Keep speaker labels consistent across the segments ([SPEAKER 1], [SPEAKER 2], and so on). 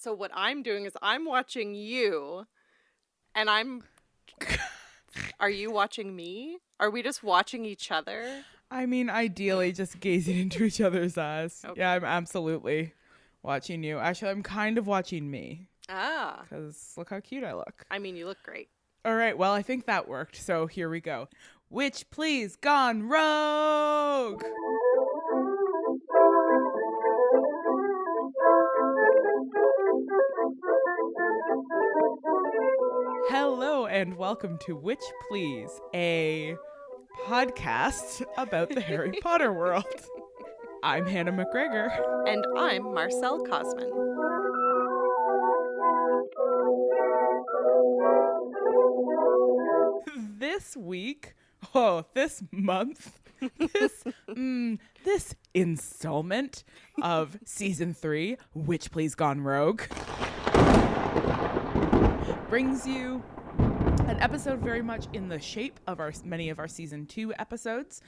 [SPEAKER 1] So what I'm doing is I'm watching you, and are you watching me? Are we just watching each other?
[SPEAKER 2] I mean, ideally, just gazing into each other's eyes.
[SPEAKER 1] Okay.
[SPEAKER 2] Yeah, I'm absolutely watching you. Actually, I'm kind of watching me.
[SPEAKER 1] Ah.
[SPEAKER 2] Because look how cute I look.
[SPEAKER 1] I mean, you look great.
[SPEAKER 2] All right, well, I think that worked. So here we go. Witch Please Gone Rogue! Hello and welcome to Witch Please, a podcast about the Harry Potter world. I'm Hannah McGregor.
[SPEAKER 1] And I'm Marcelle Cosman.
[SPEAKER 2] This week, this month, this installment of season 3, Witch Please Gone Rogue, brings you an episode very much in the shape of many of our season 2 episodes,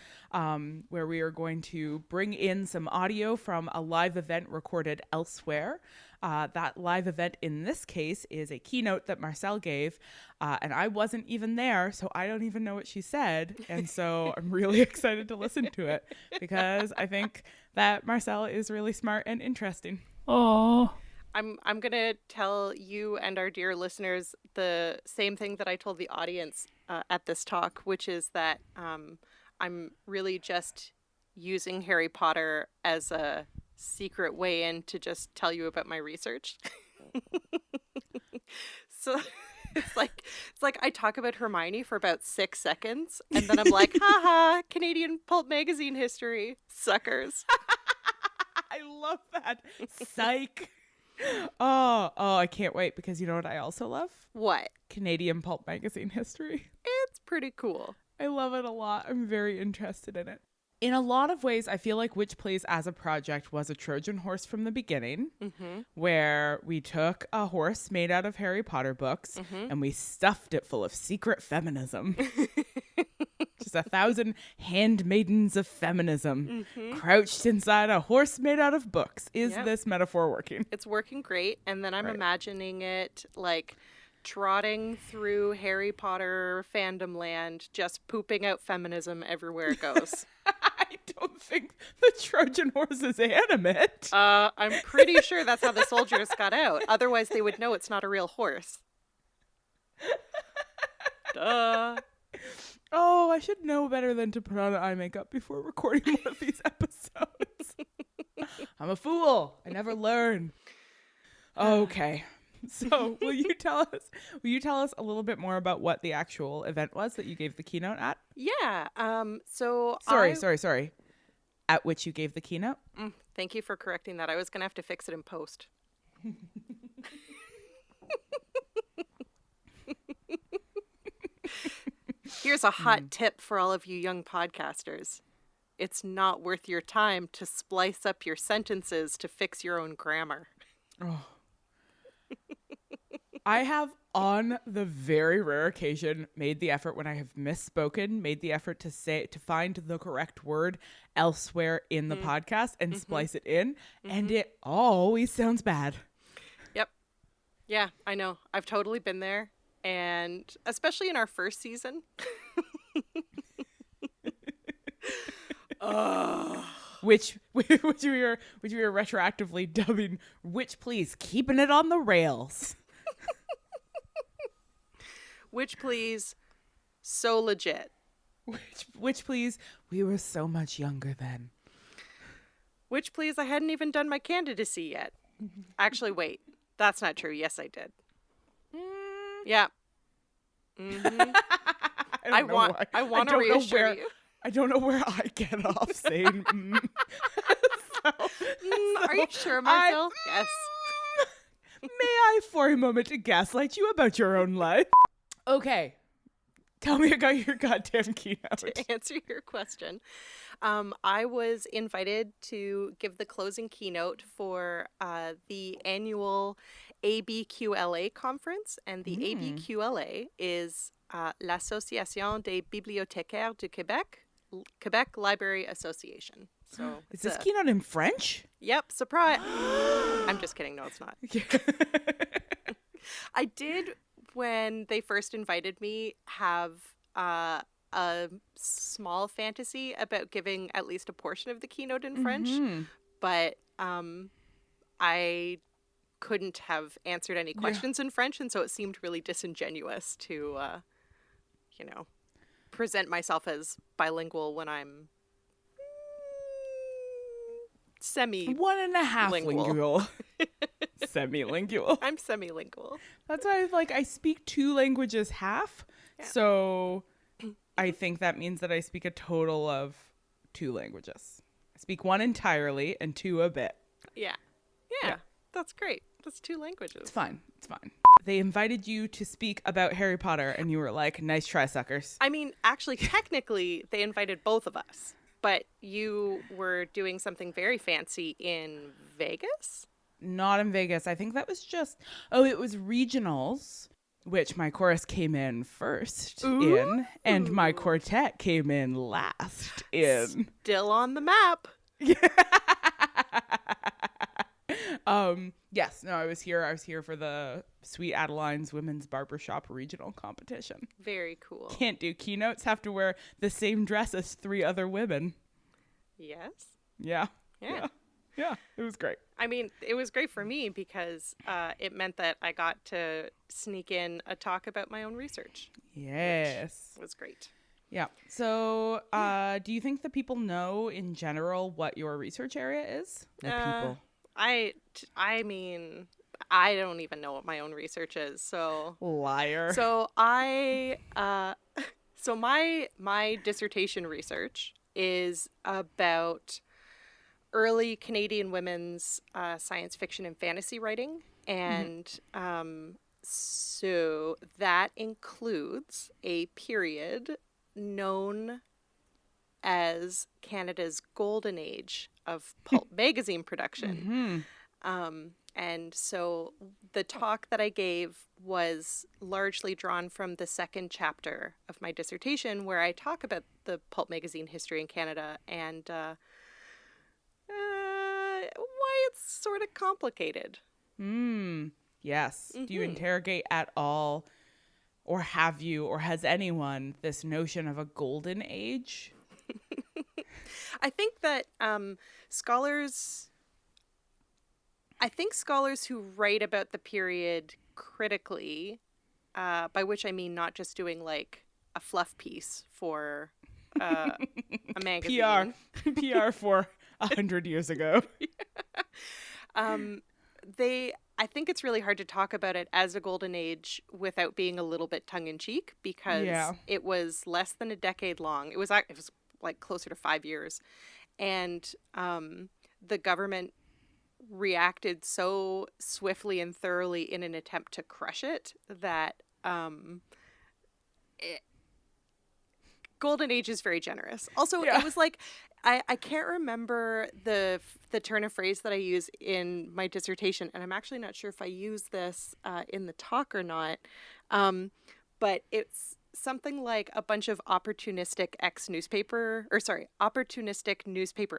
[SPEAKER 2] where we are going to bring in some audio from a live event recorded elsewhere. That live event in this case is a keynote that Marcelle gave, and I wasn't even there, so I don't even know what she said. And so I'm really excited to listen to it because I think that Marcelle is really smart and interesting.
[SPEAKER 1] Oh. I'm going to tell you and our dear listeners the same thing that I told the audience at this talk, which is that I'm really just using Harry Potter as a secret way in to just tell you about my research. So it's like I talk about Hermione for about 6 seconds and then I'm like, haha, Canadian pulp magazine history, suckers.
[SPEAKER 2] I love that. Psych. Oh, I can't wait because you know what I also love?
[SPEAKER 1] What?
[SPEAKER 2] Canadian pulp magazine history.
[SPEAKER 1] It's pretty cool.
[SPEAKER 2] I love it a lot. I'm very interested in it. In a lot of ways, I feel like Witch Plays as a project was a Trojan horse from the beginning, where we took a horse made out of Harry Potter books and we stuffed it full of secret feminism. Just 1,000 handmaidens of feminism crouched inside a horse made out of books. Is this metaphor working?
[SPEAKER 1] It's working great. And then I'm imagining it like trotting through Harry Potter fandom land, just pooping out feminism everywhere it goes.
[SPEAKER 2] I don't think the Trojan horse is animate.
[SPEAKER 1] I'm pretty sure that's how the soldiers got out. Otherwise, they would know it's not a real horse. Duh.
[SPEAKER 2] Oh, I should know better than to put on eye makeup before recording one of these episodes. I'm a fool. I never learn. Okay. So will you tell us a little bit more about what the actual event was that you gave the keynote at?
[SPEAKER 1] Yeah.
[SPEAKER 2] Sorry. At which you gave the keynote?
[SPEAKER 1] Thank you for correcting that. I was going to have to fix it in post. Here's a hot tip for all of you young podcasters. It's not worth your time to splice up your sentences to fix your own grammar.
[SPEAKER 2] Oh. I have, on the very rare occasion, made the effort when I have misspoken, made the effort to find the correct word elsewhere in the podcast and splice it in, and it always sounds bad.
[SPEAKER 1] Yep. Yeah, I know. I've totally been there. And especially in our first season.
[SPEAKER 2] Which we were retroactively dubbing Witch Please Keeping It on the Rails.
[SPEAKER 1] Witch Please So Legit.
[SPEAKER 2] Witch Please We Were So Much Younger Then.
[SPEAKER 1] Witch Please I hadn't even done my candidacy yet. Actually, wait. That's not true. Yes, I did. Yeah. I want to reassure you.
[SPEAKER 2] I don't know where I get off saying
[SPEAKER 1] Are you sure, Marcelle? Yes.
[SPEAKER 2] May I for a moment gaslight you about your own life? Okay. Tell me about your goddamn keynote.
[SPEAKER 1] To answer your question, I was invited to give the closing keynote for the annual ABQLA conference, and the ABQLA is l'Association des Bibliothécaires du Québec, Quebec Library Association. So
[SPEAKER 2] Is this keynote in French?
[SPEAKER 1] Yep, surprise. I'm just kidding. No, it's not. I did, when they first invited me, have a small fantasy about giving at least a portion of the keynote in French, but I couldn't have answered any questions in French, and so it seemed really disingenuous to, present myself as bilingual when I'm
[SPEAKER 2] One-and-a-half lingual. Semi-lingual.
[SPEAKER 1] I'm semi-lingual.
[SPEAKER 2] That's why I speak 2 languages half. Yeah. So I think that means that I speak a total of 2 languages. I speak 1 entirely and 2 a bit.
[SPEAKER 1] Yeah. That's great. That's 2 languages.
[SPEAKER 2] It's fine. They invited you to speak about Harry Potter and you were like, nice try, suckers.
[SPEAKER 1] I mean, actually, technically, they invited both of us. But you were doing something very fancy in Vegas?
[SPEAKER 2] Not in Vegas. I think that was just... it was regionals, which my chorus came in first in, and my quartet came in last in.
[SPEAKER 1] Still on the map.
[SPEAKER 2] Yes. No, I was here for the Sweet Adeline's Women's Barbershop Regional Competition.
[SPEAKER 1] Very cool.
[SPEAKER 2] Can't do keynotes. Have to wear the same dress as 3 other women.
[SPEAKER 1] Yes.
[SPEAKER 2] Yeah. It was great.
[SPEAKER 1] I mean, it was great for me because it meant that I got to sneak in a talk about my own research.
[SPEAKER 2] Yes.
[SPEAKER 1] Which was great.
[SPEAKER 2] Yeah. So, do you think that people know in general what your research area is? People.
[SPEAKER 1] I mean, I don't even know what my own research is. So
[SPEAKER 2] liar.
[SPEAKER 1] So my dissertation research is about early Canadian women's science fiction and fantasy writing. And so that includes a period known as Canada's golden age of pulp magazine production. And so the talk that I gave was largely drawn from the second chapter of my dissertation, where I talk about the pulp magazine history in Canada and why it's sort of complicated.
[SPEAKER 2] Yes. Do you interrogate at all, or have you, or has anyone, this notion of a golden age?
[SPEAKER 1] I think that scholars who write about the period critically, by which I mean not just doing like a fluff piece for a magazine.
[SPEAKER 2] PR for 100 years ago.
[SPEAKER 1] I think it's really hard to talk about it as a golden age without being a little bit tongue-in-cheek, because it was less than a decade long. It was like closer to 5 years. And the government reacted so swiftly and thoroughly in an attempt to crush it that golden age is very generous. Also, it was like, I can't remember the turn of phrase that I use in my dissertation, and I'm actually not sure if I use this in the talk or not, but it's something like a bunch of opportunistic newspaper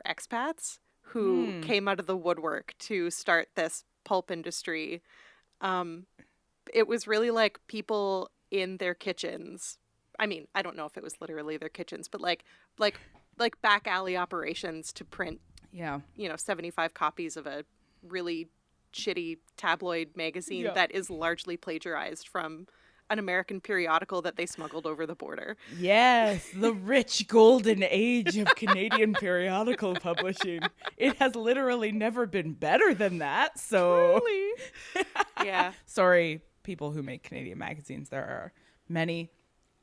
[SPEAKER 1] expats who came out of the woodwork to start this pulp industry. It was really like people in their kitchens. I mean, I don't know if it was literally their kitchens, but like back alley operations to print 75 copies of a really shitty tabloid magazine that is largely plagiarized from an American periodical that they smuggled over the border.
[SPEAKER 2] Yes, the rich golden age of Canadian periodical publishing. It has literally never been better than that. So
[SPEAKER 1] Truly. Yeah.
[SPEAKER 2] Sorry, people who make Canadian magazines. There are many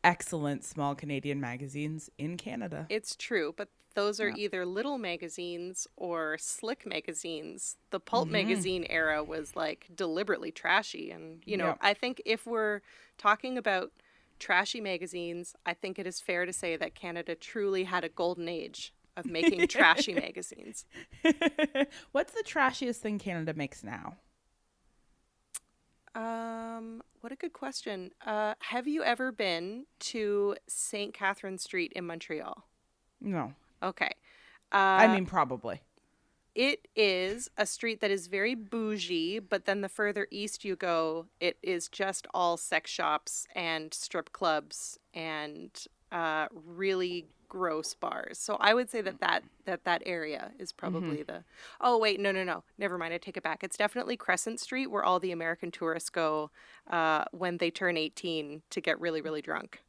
[SPEAKER 2] excellent small Canadian magazines in Canada.
[SPEAKER 1] It's true, but those are either little magazines or slick magazines. The pulp magazine era was like deliberately trashy. And, I think if we're talking about trashy magazines, I think it is fair to say that Canada truly had a golden age of making trashy magazines.
[SPEAKER 2] What's the trashiest thing Canada makes now?
[SPEAKER 1] What a good question. Have you ever been to St. Catherine Street in Montreal?
[SPEAKER 2] No.
[SPEAKER 1] Okay.
[SPEAKER 2] I mean, probably.
[SPEAKER 1] It is a street that is very bougie, but then the further east you go, it is just all sex shops and strip clubs and really gross bars. So I would say that area is probably the. Oh wait, no, never mind. I take it back. It's definitely Crescent Street, where all the American tourists go when they turn 18 to get really, really drunk.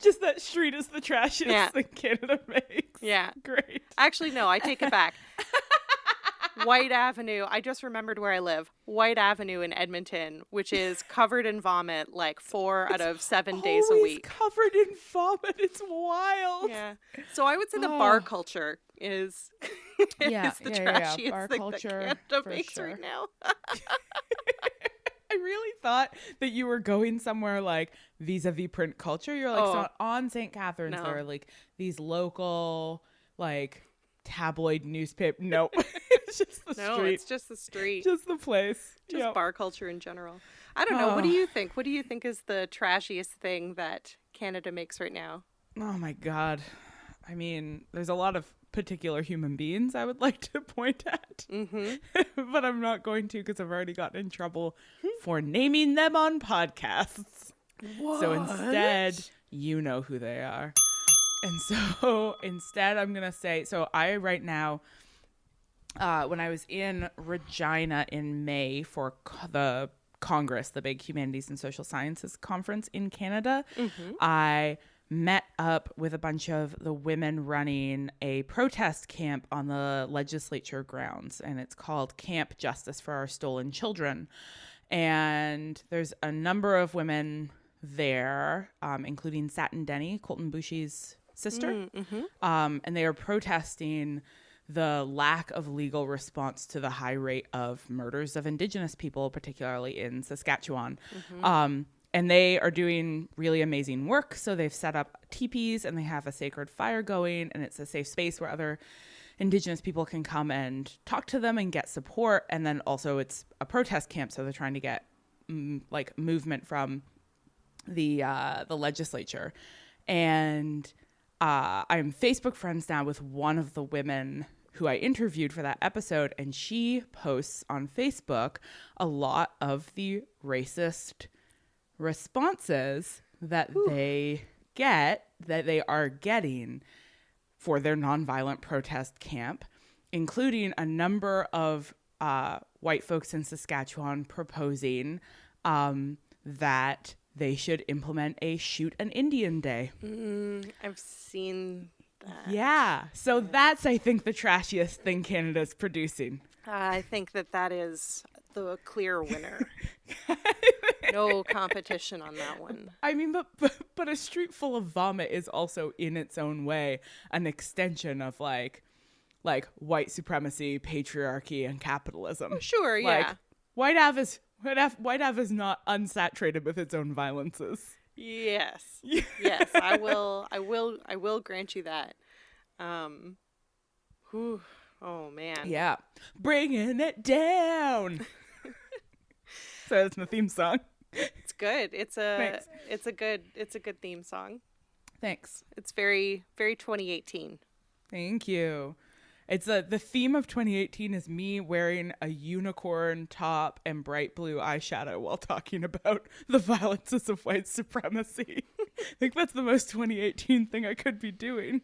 [SPEAKER 2] Just that street is the trashiest thing Canada makes.
[SPEAKER 1] Yeah.
[SPEAKER 2] Great.
[SPEAKER 1] Actually, no, I take it back. White Avenue. I just remembered where I live. White Avenue in Edmonton, which is covered in vomit like 4 out of 7 days a week.
[SPEAKER 2] Covered in vomit. It's wild.
[SPEAKER 1] Yeah. So I would say the bar culture is, the trashiest
[SPEAKER 2] bar
[SPEAKER 1] thing
[SPEAKER 2] culture,
[SPEAKER 1] that Canada makes right now.
[SPEAKER 2] I really thought that you were going somewhere like vis-a-vis print culture. You're like, so on St. Catharines, there are like these local, like, tabloid newspaper. Nope. It's just the street.
[SPEAKER 1] No, it's just the street.
[SPEAKER 2] Just the place.
[SPEAKER 1] Just bar culture in general. I don't know. What do you think? What do you think is the trashiest thing that Canada makes right now?
[SPEAKER 2] Oh my God. I mean, there's a lot of particular human beings I would like to point at, but I'm not going to because I've already gotten in trouble for naming them on podcasts. What? So instead, you know who they are. And so instead, I'm going to say, so I right now, when I was in Regina in May for the Congress, the big Humanities and Social Sciences conference in Canada, I met up with a bunch of the women running a protest camp on the legislature grounds, and it's called Camp Justice for Our Stolen Children. And there's a number of women there, including Satin Denny, Colton Boushie's sister, and they are protesting the lack of legal response to the high rate of murders of Indigenous people, particularly in Saskatchewan. And they are doing really amazing work. So they've set up teepees and they have a sacred fire going, and it's a safe space where other Indigenous people can come and talk to them and get support. And then also it's a protest camp. So they're trying to get like movement from the legislature. And I'm Facebook friends now with one of the women who I interviewed for that episode. And she posts on Facebook a lot of the racist responses that they are getting for their nonviolent protest camp, including a number of white folks in Saskatchewan proposing that they should implement a Shoot an Indian Day.
[SPEAKER 1] I've seen that.
[SPEAKER 2] Yeah. So that's, I think, the trashiest thing Canada's producing.
[SPEAKER 1] I think that is the clear winner. No competition on that one.
[SPEAKER 2] I mean, but a street full of vomit is also in its own way an extension of like white supremacy, patriarchy, and capitalism.
[SPEAKER 1] Sure, yeah.
[SPEAKER 2] White Ave is not unsaturated with its own violences.
[SPEAKER 1] Yes. Yes, I will grant you that. Oh man.
[SPEAKER 2] Yeah. Bringing it down. So that's my theme song.
[SPEAKER 1] It's good. It's a good theme song.
[SPEAKER 2] Thanks.
[SPEAKER 1] It's very, very 2018.
[SPEAKER 2] Thank you. It's the theme of 2018 is me wearing a unicorn top and bright blue eyeshadow while talking about the violences of white supremacy. I think that's the most 2018 thing I could be doing.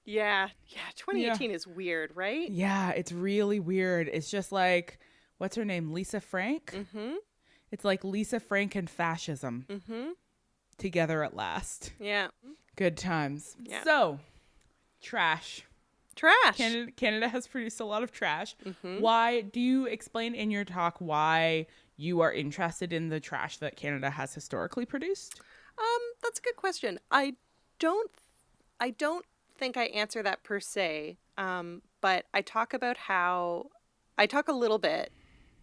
[SPEAKER 1] Yeah. 2018 is weird, right?
[SPEAKER 2] Yeah, it's really weird. It's just like, what's her name? Lisa Frank? Mm-hmm. It's like Lisa Frank and fascism. Mm-hmm. Together at last.
[SPEAKER 1] Yeah.
[SPEAKER 2] Good times.
[SPEAKER 1] Yeah.
[SPEAKER 2] So, trash. Canada has produced a lot of trash. Mm-hmm. Why do you explain in your talk why you are interested in the trash that Canada has historically produced?
[SPEAKER 1] That's a good question. I don't think I answer that per se. But I talk about I talk a little bit,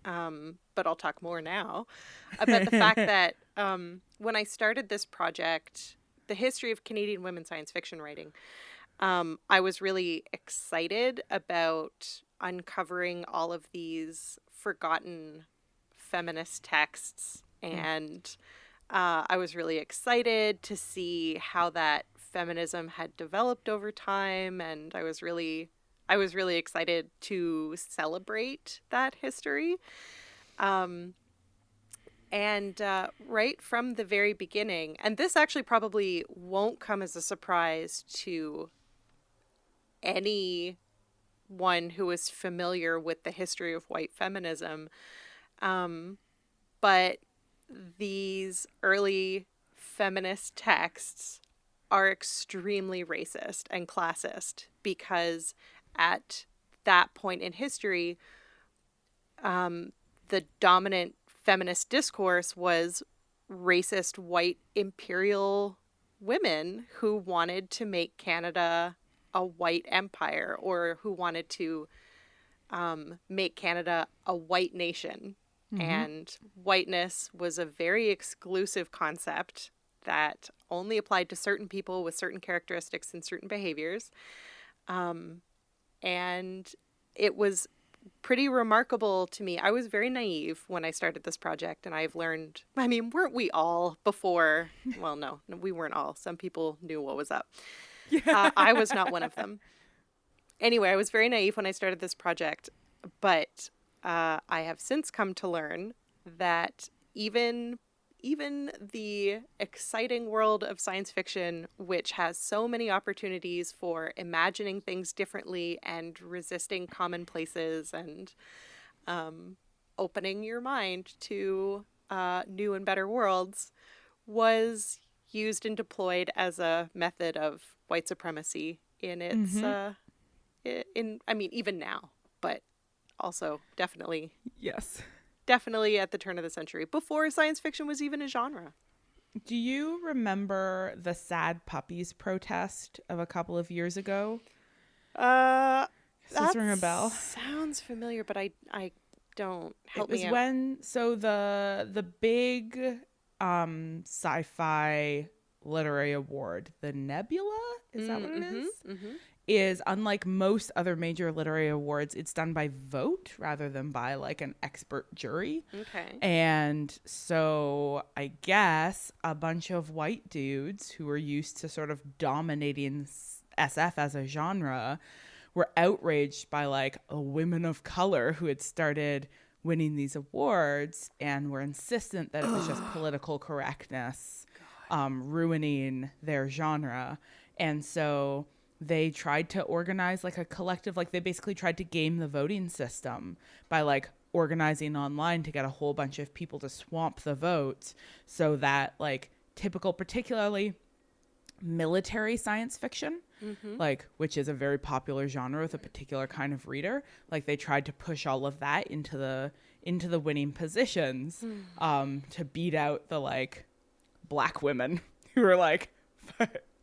[SPEAKER 1] but I'll talk more now about the fact that when I started this project, the history of Canadian women science fiction writing, I was really excited about uncovering all of these forgotten feminist texts. And I was really excited to see how that feminism had developed over time, and I was really excited to celebrate that history. And right from the very beginning, and this actually probably won't come as a surprise to anyone who is familiar with the history of white feminism, but these early feminist texts are extremely racist and classist, because at that point in history, the dominant feminist discourse was racist white imperial women who wanted to make Canada a white empire, or who wanted to make Canada a white nation. And whiteness was a very exclusive concept that only applied to certain people with certain characteristics and certain behaviors. And it was pretty remarkable to me. I was very naive when I started this project, and I've learned, I mean, weren't we all before? Well, no, we weren't all. Some people knew what was up. I was not one of them. Anyway, I was very naive when I started this project, but I have since come to learn that even the exciting world of science fiction, which has so many opportunities for imagining things differently and resisting commonplaces and opening your mind to new and better worlds, was used and deployed as a method of white supremacy in its I mean, even now, but also definitely at the turn of the century, before science fiction was even a genre.
[SPEAKER 2] Do you remember the Sad Puppies protest of a couple of years ago?
[SPEAKER 1] Does
[SPEAKER 2] this ring a bell?
[SPEAKER 1] Sounds familiar, but I don't. Help me out.
[SPEAKER 2] It was when, so the big sci-fi literary award, the Nebula, is that what it is? Is, unlike most other major literary awards, it's done by vote rather than by like an expert jury.
[SPEAKER 1] Okay.
[SPEAKER 2] And so I guess a bunch of white dudes who were used to sort of dominating SF as a genre were outraged by like a women of color who had started winning these awards, and were insistent that it was just political correctness ruining their genre. And so they tried to organize like a collective, like they basically tried to game the voting system by like organizing online to get a whole bunch of people to swamp the votes, so that like typical, particularly military science fiction, like, which is a very popular genre with a particular kind of reader, like they tried to push all of that into the winning positions to beat out the like black women who were like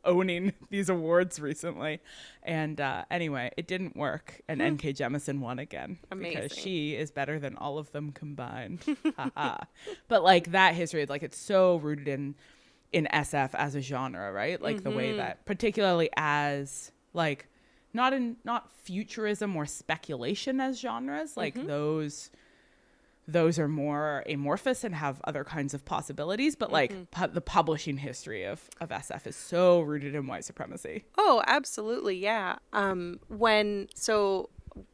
[SPEAKER 2] owning these awards recently. And anyway, it didn't work, and N.K. Jemisin won again.
[SPEAKER 1] Amazing.
[SPEAKER 2] Because she is better than all of them combined. But like that history, like it's so rooted in SF as a genre, right? Like the way that, particularly as like not futurism or speculation as genres, like those are more amorphous and have other kinds of possibilities, but like the publishing history of SF is so rooted in white supremacy.
[SPEAKER 1] Oh, absolutely, yeah. So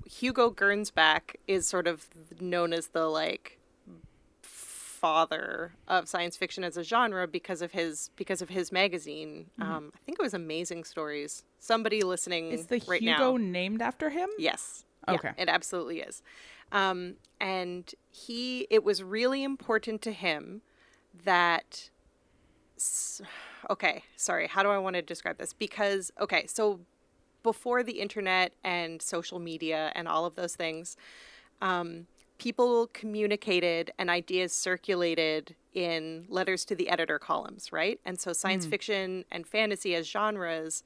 [SPEAKER 1] Hugo Gernsback is sort of known as the like father of science fiction as a genre because of his magazine. I think it was Amazing Stories. Somebody listening
[SPEAKER 2] is the
[SPEAKER 1] right
[SPEAKER 2] Hugo
[SPEAKER 1] now
[SPEAKER 2] named after him?
[SPEAKER 1] Yes.
[SPEAKER 2] Okay.
[SPEAKER 1] Yeah, it absolutely is. And it was really important to him that, okay, sorry, how do I want to describe this? Because, okay, so before the internet and social media and all of those things, people communicated and ideas circulated in letters to the editor columns, right? And so science fiction and fantasy as genres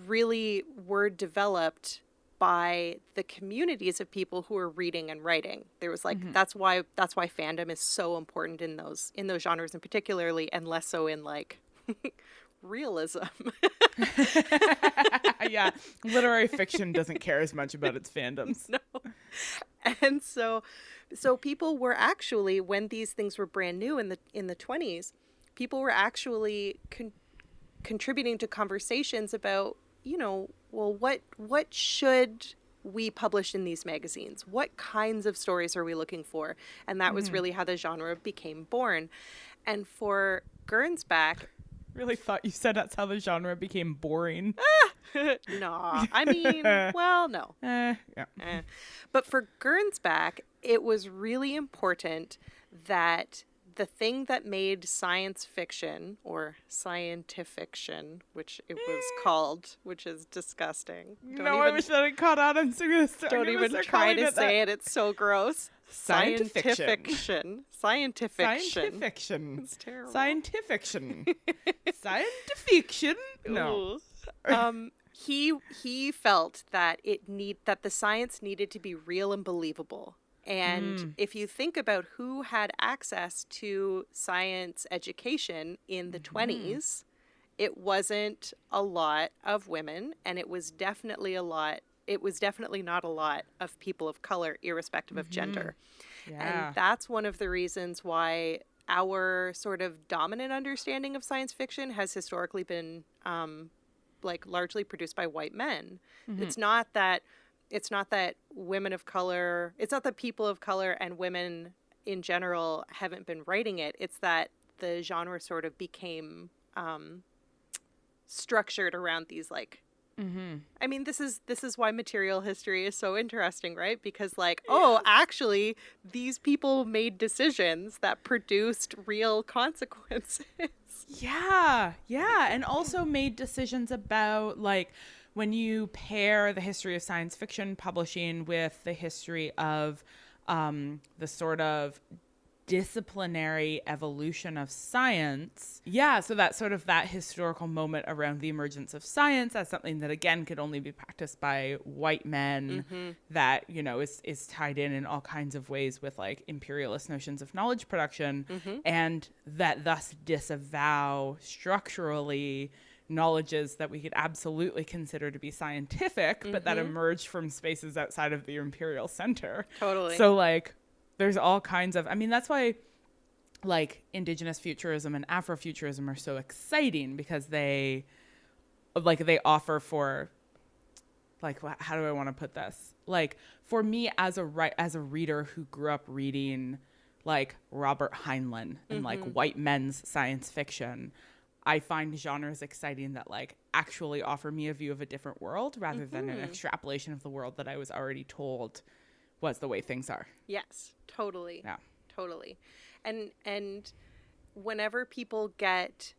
[SPEAKER 1] really were developed by the communities of people who are reading and writing. There was like that's why fandom is so important in those genres, and particularly, and less so in like realism.
[SPEAKER 2] Yeah, literary fiction doesn't care as much about its fandoms.
[SPEAKER 1] No. And so people were actually, when these things were brand new in the 20s, people were actually contributing to conversations about, well, what should we publish in these magazines? What kinds of stories are we looking for? And that was really how the genre became born. And for Gernsback,
[SPEAKER 2] Really thought you said that's how the genre became boring.
[SPEAKER 1] no, I mean, well, no. But for Gernsback, it was really important that the thing that made science fiction, or scientifiction, which it was called, which is disgusting.
[SPEAKER 2] I wish that had caught on.
[SPEAKER 1] Don't even try to say it. It's so gross.
[SPEAKER 2] Scientifiction.
[SPEAKER 1] Scientifiction. It's terrible.
[SPEAKER 2] Scientifiction. Scientifiction. No.
[SPEAKER 1] He felt that that the science needed to be real and believable. And if you think about who had access to science education in the 20s, it wasn't a lot of women, and it was definitely not a lot of people of color, irrespective of gender. Yeah. And that's one of the reasons why our sort of dominant understanding of science fiction has historically been largely produced by white men. It's not that women of color, it's not that people of color and women in general haven't been writing it. It's that the genre sort of became structured around these I mean, this is why material history is so interesting, right? Because actually these people made decisions that produced real consequences.
[SPEAKER 2] Yeah. And also made decisions about when you pair the history of science fiction publishing with the history of the sort of disciplinary evolution of science. Yeah, so that sort of that historical moment around the emergence of science as something that, again, could only be practiced by white men, that, is tied in all kinds of ways with imperialist notions of knowledge production, and that thus disavow structurally knowledges that we could absolutely consider to be scientific, but that emerged from spaces outside of the imperial center.
[SPEAKER 1] Totally.
[SPEAKER 2] So there's all kinds of, that's why Indigenous futurism and Afrofuturism are so exciting, because they offer for how do I want to put this? For me as a reader who grew up reading Robert Heinlein and white men's science fiction, I find genres exciting that actually offer me a view of a different world rather than an extrapolation of the world that I was already told was the way things are.
[SPEAKER 1] Yes, totally.
[SPEAKER 2] Yeah.
[SPEAKER 1] Totally. And whenever people get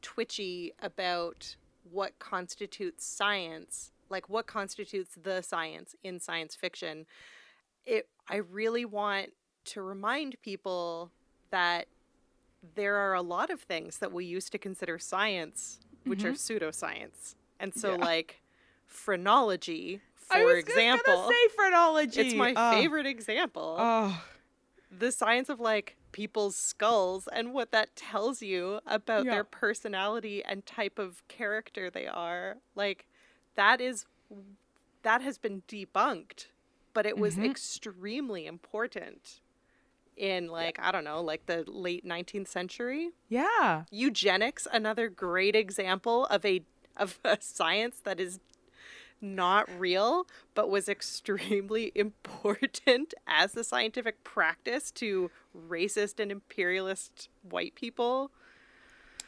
[SPEAKER 1] twitchy about what constitutes science, what constitutes the science in science fiction, I really want to remind people that there are a lot of things that we used to consider science, which are pseudoscience. And so phrenology, for example.
[SPEAKER 2] I was gonna say phrenology.
[SPEAKER 1] It's my favorite example. The science of people's skulls and what that tells you about their personality and type of character they are. That has been debunked, but it was extremely important in I don't know, the late 19th century.
[SPEAKER 2] Yeah.
[SPEAKER 1] Eugenics, another great example of a science that is not real, but was extremely important as a scientific practice to racist and imperialist white people.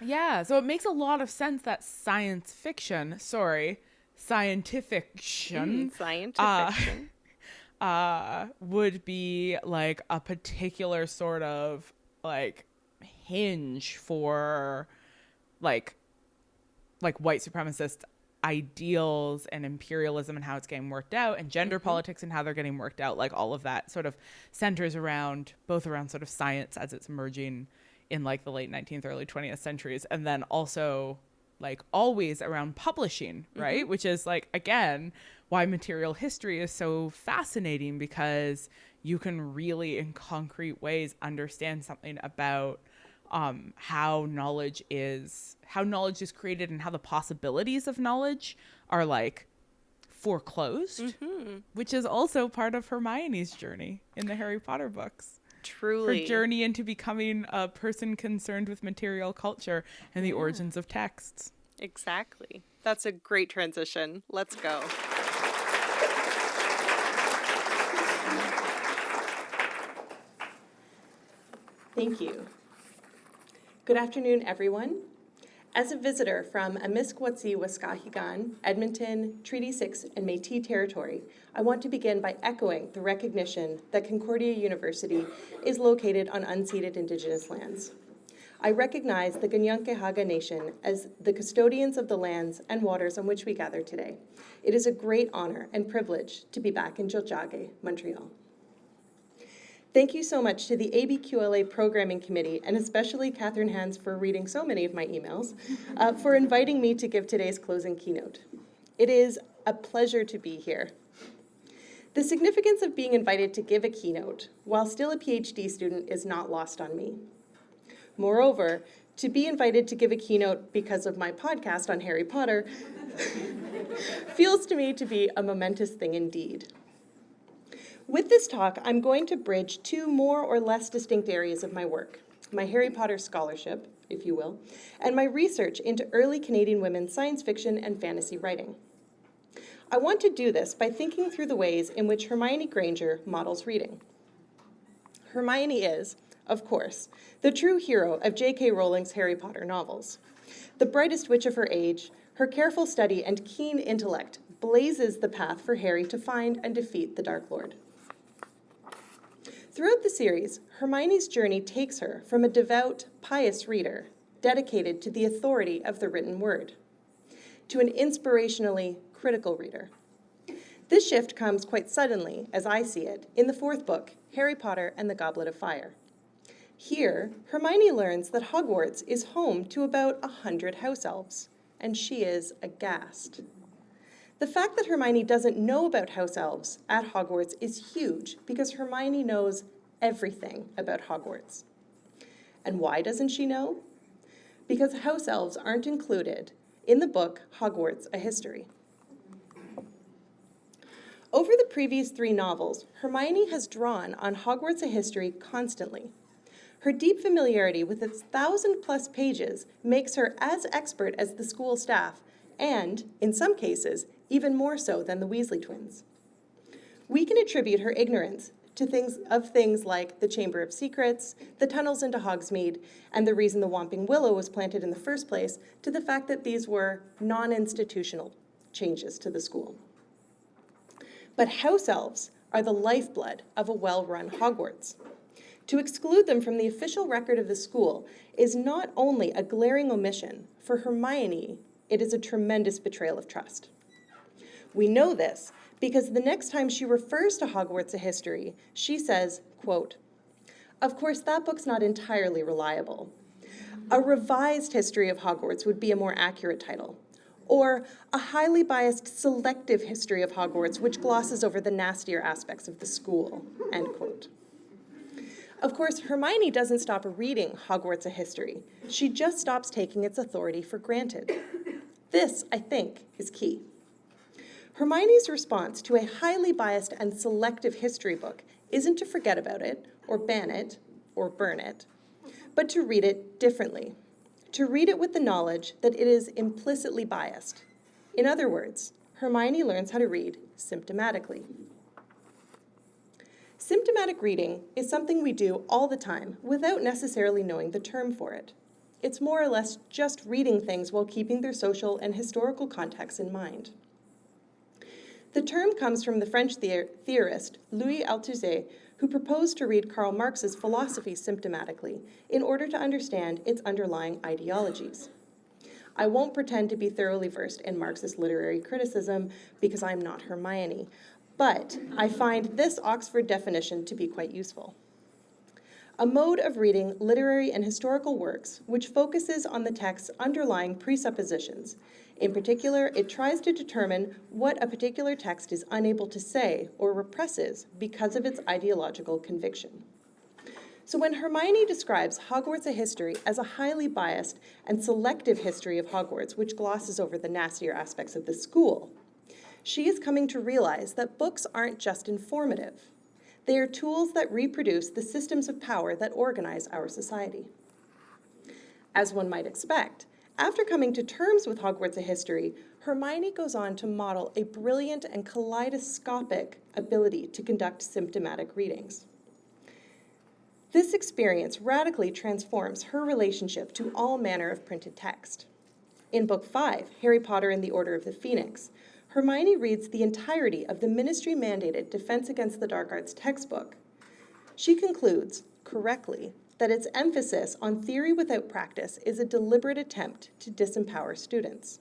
[SPEAKER 2] Yeah, so it makes a lot of sense that scientifiction would be a particular sort of hinge for white supremacist ideals and imperialism and how it's getting worked out, and gender politics and how they're getting worked out. All of that sort of centers around sort of science as it's emerging in the late 19th, early 20th centuries, and then also always around publishing, right? Which is again why material history is so fascinating, because you can really in concrete ways understand something about how knowledge is created and how the possibilities of knowledge are foreclosed, which is also part of Hermione's journey in the Harry Potter books.
[SPEAKER 1] Truly.
[SPEAKER 2] Her journey into becoming a person concerned with material culture and the origins of texts.
[SPEAKER 1] Exactly. That's a great transition. Let's go. Thank you. Good afternoon, everyone. As a visitor from Amiskwaci, Waskahigan, Edmonton, Treaty 6, and Métis territory, I want to begin by echoing the recognition that Concordia University is located on unceded Indigenous lands. I recognize the Kanien'kehá:ka Nation as the custodians of the lands and waters on which we gather today. It is a great honor and privilege to be back in Tiohtià:ke, Montreal. Thank you so much to the ABQLA Programming Committee, and especially Catherine Hans for reading so many of my emails, for inviting me to give today's closing keynote. It is a pleasure to be here. The significance of being invited to give a keynote while still a PhD student is not lost on me. Moreover, to be invited to give a keynote because of my podcast on Harry Potter feels to me to be a momentous thing indeed. With this talk, I'm going to bridge two more or less distinct areas of my work, my Harry Potter scholarship, if you will, and my research into early Canadian women's science fiction and fantasy writing. I want to do this by thinking through the ways in which Hermione Granger models reading. Hermione is, of course, the true hero of J.K. Rowling's Harry Potter novels. The brightest witch of her age, her careful study and keen intellect blazes the path for Harry to find and defeat the Dark Lord. Throughout the series, Hermione's journey takes her from a devout, pious reader, dedicated to the authority of the written word, to an inspirationally critical reader. This shift comes quite suddenly, as I see it, in the fourth book, Harry Potter and the Goblet of Fire. Here, Hermione learns that Hogwarts is home to about 100 house elves, and she is aghast. The fact that Hermione doesn't know about house elves at Hogwarts is huge because Hermione knows everything about Hogwarts. And why doesn't she know? Because house elves aren't included in the book Hogwarts: A History. Over the previous 3 novels, Hermione has drawn on Hogwarts: A History constantly. Her deep familiarity with its 1,000+ pages makes her as expert as the school staff, and, in some cases, even more so than the Weasley twins. We can attribute her ignorance to things like the Chamber of Secrets, the tunnels into Hogsmeade, and the reason the Whomping Willow was planted in the first place to the fact that these were non-institutional changes to the school. But house elves are the lifeblood of a well-run Hogwarts. To exclude them from the official record of the school is not only a glaring omission, for Hermione, it is a tremendous betrayal of trust. We know this because the next time she refers to Hogwarts: A History, she says, quote, "Of course, that book's not entirely reliable. A revised history of Hogwarts would be a more accurate title. Or a highly biased selective history of Hogwarts which glosses over the nastier aspects of the school," end quote. Of course, Hermione doesn't stop reading Hogwarts: A History. She just stops taking its authority for granted. This, I think, is key. Hermione's response to a highly biased and selective history book isn't to forget about it, or ban it, or burn it, but to read it differently, to read it with the knowledge that it is implicitly biased. In other words, Hermione learns how to read symptomatically. Symptomatic reading is something we do all the time without necessarily knowing the term for it. It's more or less just reading things while keeping their social and historical context in mind. The term comes from the French theorist Louis Althusser, who proposed to read Karl Marx's philosophy symptomatically in order to understand its underlying ideologies. I won't pretend to be thoroughly versed in Marxist literary criticism because I'm not Hermione, but I find this Oxford definition to be quite useful. A mode of reading literary and historical works which focuses on the text's underlying presuppositions. In particular, it tries to determine what a particular text is unable to say or represses because of its ideological conviction. So when Hermione describes Hogwarts: A History as a highly biased and selective history of Hogwarts which glosses over the nastier aspects of the school, she is coming to realize that books aren't just informative. They are tools that reproduce the systems of power that organize our society. As one might expect, After coming to terms with Hogwarts: A History, Hermione goes on to model a brilliant and kaleidoscopic ability to conduct symptomatic readings. This experience radically transforms her relationship to all manner of printed text. In Book 5, Harry Potter and the Order of the Phoenix, Hermione reads the entirety of the ministry-mandated Defense Against the Dark Arts textbook. She concludes, correctly, that its emphasis on theory without practice is a deliberate attempt to disempower students.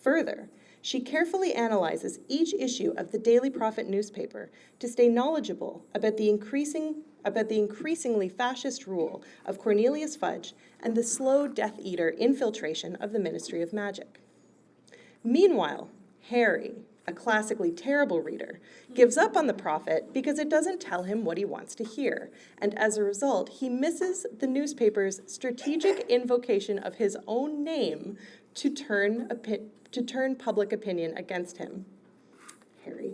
[SPEAKER 1] Further, she carefully analyzes each issue of the Daily Prophet newspaper to stay knowledgeable about the increasingly fascist rule of Cornelius Fudge and the slow Death Eater infiltration of the Ministry of Magic. Meanwhile, Harry, a classically terrible reader, gives up on the prophet because it doesn't tell him what he wants to hear, and as a result, he misses the newspaper's strategic invocation of his own name to turn public opinion against him. Harry.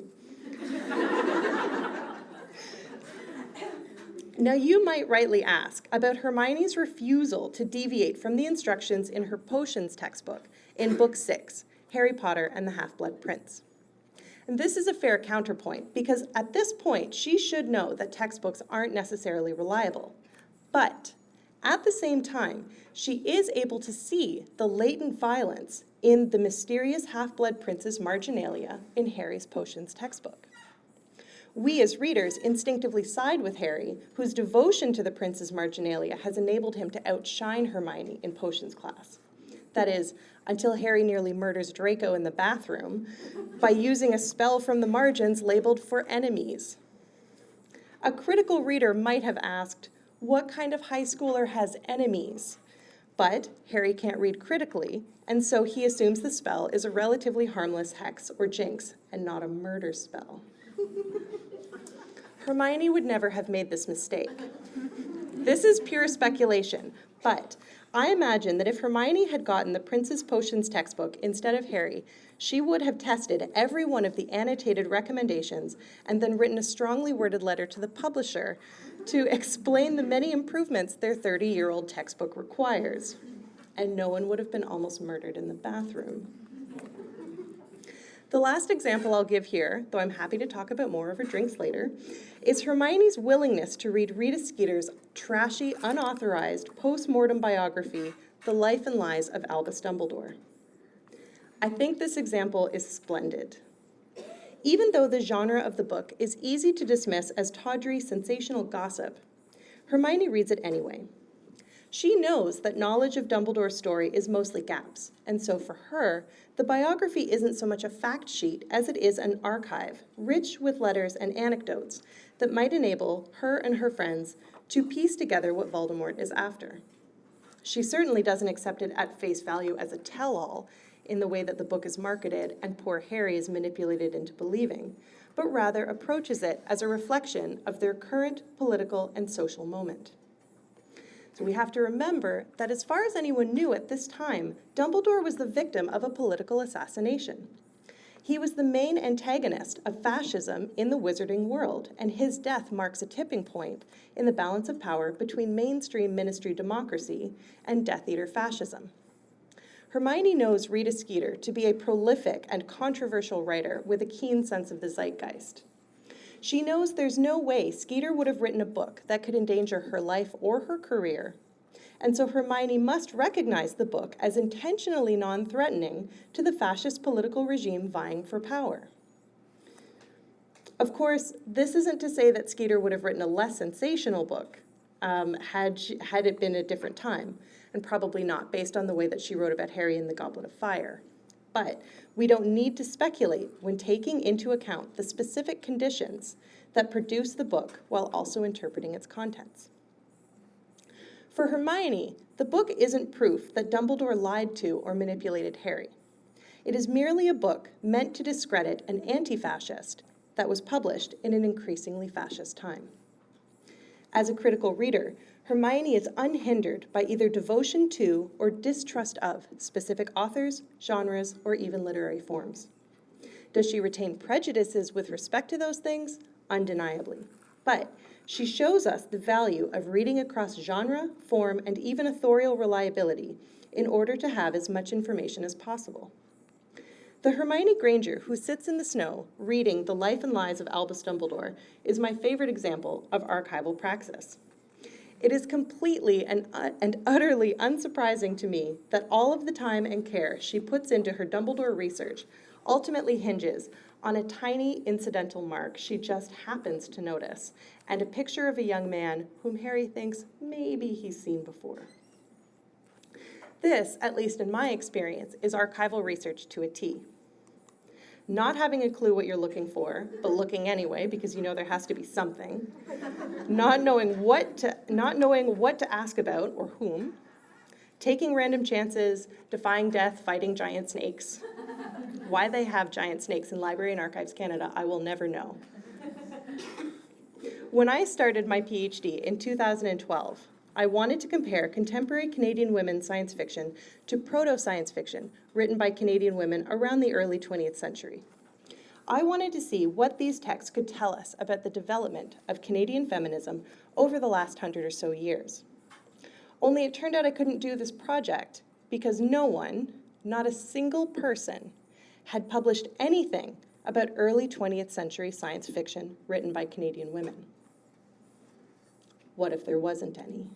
[SPEAKER 1] Now, you might rightly ask about Hermione's refusal to deviate from the instructions in her potions textbook in Book 6, Harry Potter and the Half-Blood Prince. And this is a fair counterpoint, because at this point, she should know that textbooks aren't necessarily reliable. But at the same time, she is able to see the latent violence in the mysterious Half-Blood Prince's marginalia in Harry's potions textbook. We as readers instinctively side with Harry, whose devotion to the prince's marginalia has enabled him to outshine Hermione in potions class. That is, until Harry nearly murders Draco in the bathroom by using a spell from the margins labeled for enemies. A critical reader might have asked, what kind of high schooler has enemies? But Harry can't read critically, and so he assumes the spell is a relatively harmless hex or jinx and not a murder spell. Hermione would never have made this mistake. This is pure speculation, but I imagine that if Hermione had gotten the Prince's Potions textbook instead of Harry, she would have tested every one of the annotated recommendations and then written a strongly worded letter to the publisher to explain the many improvements their 30-year-old textbook requires. And no one would have been almost murdered in the bathroom. The last example I'll give here, though I'm happy to talk about more of her drinks later, is Hermione's willingness to read Rita Skeeter's trashy, unauthorized, post-mortem biography, The Life and Lies of Albus Dumbledore. I think this example is splendid. Even though the genre of the book is easy to dismiss as tawdry, sensational gossip, Hermione reads it anyway. She knows that knowledge of Dumbledore's story is mostly gaps, and so for her, the biography isn't so much a fact sheet as it is an archive, rich with letters and anecdotes that might enable her and her friends to piece together what Voldemort is after. She certainly doesn't accept it at face value as a tell-all in the way that the book is marketed and poor Harry is manipulated into believing, but rather approaches it as a reflection of their current political and social moment. So we have to remember that as far as anyone knew at this time, Dumbledore was the victim of a political assassination. He was the main antagonist of fascism in the wizarding world, and his death marks a tipping point in the balance of power between mainstream ministry democracy and Death Eater fascism. Hermione knows Rita Skeeter to be a prolific and controversial writer with a keen sense of the zeitgeist. She knows there's no way Skeeter would have written a book that could endanger her life or her career, and so Hermione must recognize the book as intentionally non-threatening to the fascist political regime vying for power. Of course, this isn't to say that Skeeter would have written a less sensational book had it been a different time, and probably not, based on the way that she wrote about Harry and the Goblet of Fire. But we don't need to speculate when taking into account the specific conditions that produce the book while also interpreting its contents. For Hermione, the book isn't proof that Dumbledore lied to or manipulated Harry. It is merely a book meant to discredit an anti-fascist that was published in an increasingly fascist time. As a critical reader, Hermione is unhindered by either devotion to or distrust of specific authors, genres, or even literary forms. Does she retain prejudices with respect to those things? Undeniably. But she shows us the value of reading across genre, form, and even authorial reliability in order to have as much information as possible. The Hermione Granger who sits in the snow reading The Life and Lies of Albus Dumbledore is my favorite example of archival praxis. It is completely and utterly unsurprising to me that all of the time and care she puts into her Dumbledore research ultimately hinges on a tiny incidental mark she just happens to notice, and a picture of a young man whom Harry thinks maybe he's seen before. This, at least in my experience, is archival research to a T. Not having a clue what you're looking for, but looking anyway because you know there has to be something. Not knowing what to ask about or whom. Taking random chances, defying death, fighting giant snakes. Why they have giant snakes in Library and Archives Canada, I will never know. When I started my PhD in 2012, I wanted to compare contemporary Canadian women's science fiction to proto-science fiction written by Canadian women around the early 20th century. I wanted to see what these texts could tell us about the development of Canadian feminism over the last 100 or so years. Only it turned out I couldn't do this project because no one, not a single person, had published anything about early 20th century science fiction written by Canadian women. What if there wasn't any?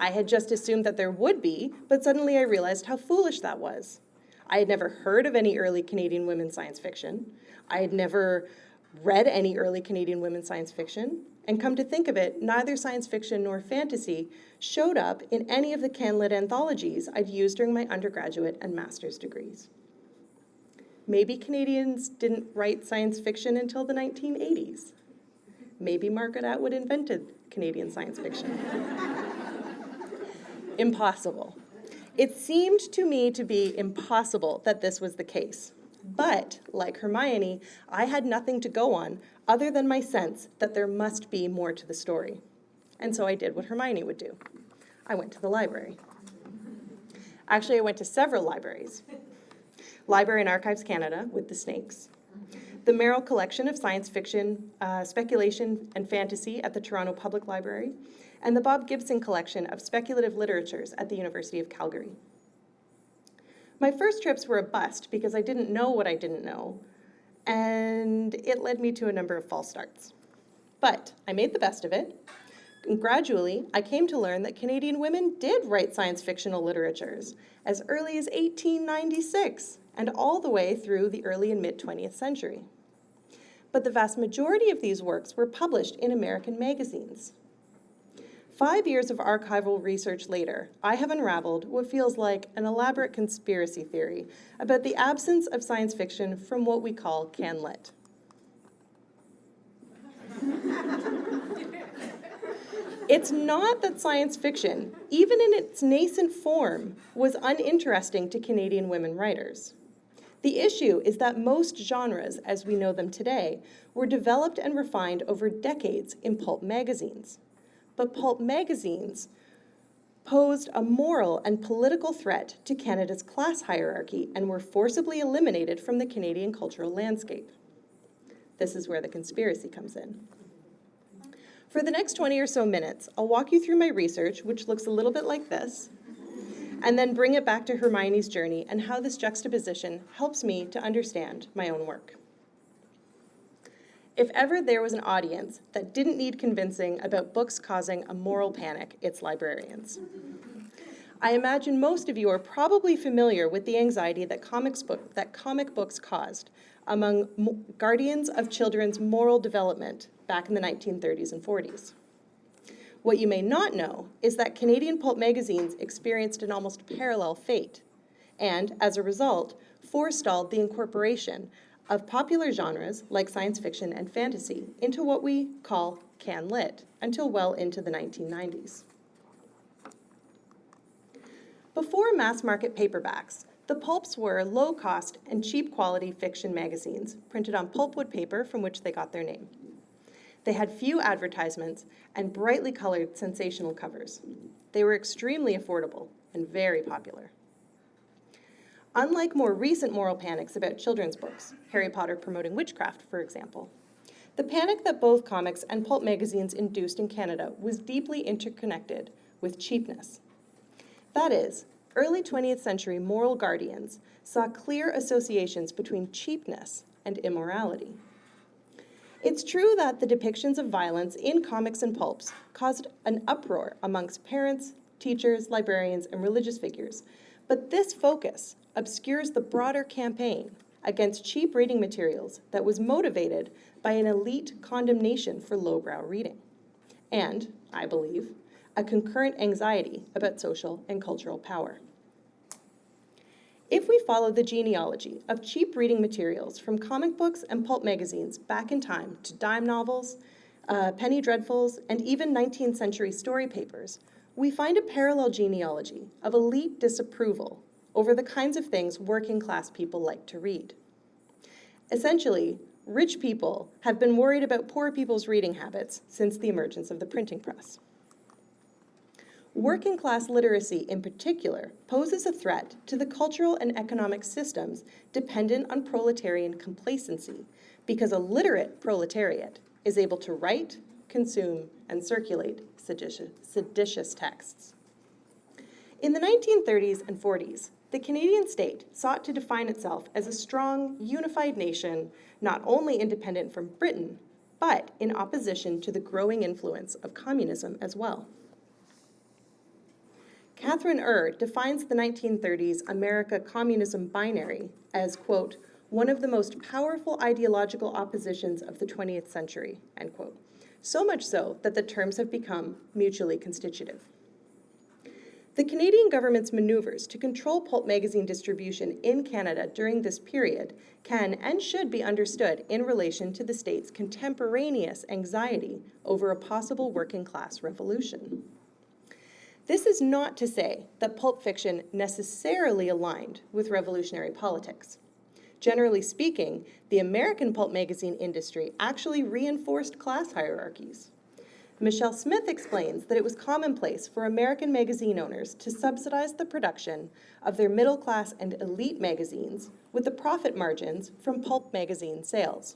[SPEAKER 1] I had just assumed that there would be, but suddenly I realized how foolish that was. I had never heard of any early Canadian women's science fiction. I had never read any early Canadian women's science fiction. And come to think of it, neither science fiction nor fantasy showed up in any of the CanLit anthologies I'd used during my undergraduate and master's degrees. Maybe Canadians didn't write science fiction until the 1980s. Maybe Margaret Atwood invented Canadian science fiction. Impossible. It seemed to me to be impossible that this was the case. But, like Hermione, I had nothing to go on other than my sense that there must be more to the story. And so I did what Hermione would do. I went to the library. Actually, I went to several libraries. Library and Archives Canada with the snakes. The Merrill Collection of Science Fiction, Speculation and Fantasy at the Toronto Public Library, and the Bob Gibson Collection of Speculative Literatures at the University of Calgary. My first trips were a bust because I didn't know what I didn't know, and it led me to a number of false starts. But I made the best of it, and gradually I came to learn that Canadian women did write science fictional literatures as early as 1896 and all the way through the early and mid-20th century. But the vast majority of these works were published in American magazines. 5 years of archival research later, I have unraveled what feels like an elaborate conspiracy theory about the absence of science fiction from what we call CanLit. It's not that science fiction, even in its nascent form, was uninteresting to Canadian women writers. The issue is that most genres, as we know them today, were developed and refined over decades in pulp magazines. But pulp magazines posed a moral and political threat to Canada's class hierarchy and were forcibly eliminated from the Canadian cultural landscape. This is where the conspiracy comes in. For the next 20 or so minutes, I'll walk you through my research, which looks a little bit like this, and then bring it back to Hermione's journey and how this juxtaposition helps me to understand my own work. If ever there was an audience that didn't need convincing about books causing a moral panic, it's librarians. I imagine most of you are probably familiar with the anxiety that comic books caused among guardians of children's moral development back in the 1930s and 40s. What you may not know is that Canadian pulp magazines experienced an almost parallel fate, and as a result, forestalled the incorporation of popular genres like science fiction and fantasy into what we call CanLit until well into the 1990s. Before mass market paperbacks, the pulps were low-cost and cheap quality fiction magazines printed on pulpwood paper from which they got their name. They had few advertisements and brightly colored sensational covers. They were extremely affordable and very popular. Unlike more recent moral panics about children's books, Harry Potter promoting witchcraft, for example, the panic that both comics and pulp magazines induced in Canada was deeply interconnected with cheapness. That is, early 20th century moral guardians saw clear associations between cheapness and immorality. It's true that the depictions of violence in comics and pulps caused an uproar amongst parents, teachers, librarians, and religious figures, but this focus obscures the broader campaign against cheap reading materials that was motivated by an elite condemnation for lowbrow reading, and, I believe, a concurrent anxiety about social and cultural power. If we follow the genealogy of cheap reading materials from comic books and pulp magazines back in time to dime novels, penny dreadfuls, and even 19th century story papers, we find a parallel genealogy of elite disapproval over the kinds of things working class people like to read. Essentially, rich people have been worried about poor people's reading habits since the emergence of the printing press. Working class literacy in particular poses a threat to the cultural and economic systems dependent on proletarian complacency, because a literate proletariat is able to write, consume, and circulate seditious texts. In the 1930s and 40s, the Canadian state sought to define itself as a strong, unified nation, not only independent from Britain, but in opposition to the growing influence of communism as well. Catherine defines the 1930s America communism binary as, quote, one of the most powerful ideological oppositions of the 20th century, end quote. So much so that the terms have become mutually constitutive. The Canadian government's maneuvers to control pulp magazine distribution in Canada during this period can and should be understood in relation to the state's contemporaneous anxiety over a possible working class revolution. This is not to say that pulp fiction necessarily aligned with revolutionary politics. Generally speaking, the American pulp magazine industry actually reinforced class hierarchies. Marcelle Smith explains that it was commonplace for American magazine owners to subsidize the production of their middle class and elite magazines with the profit margins from pulp magazine sales.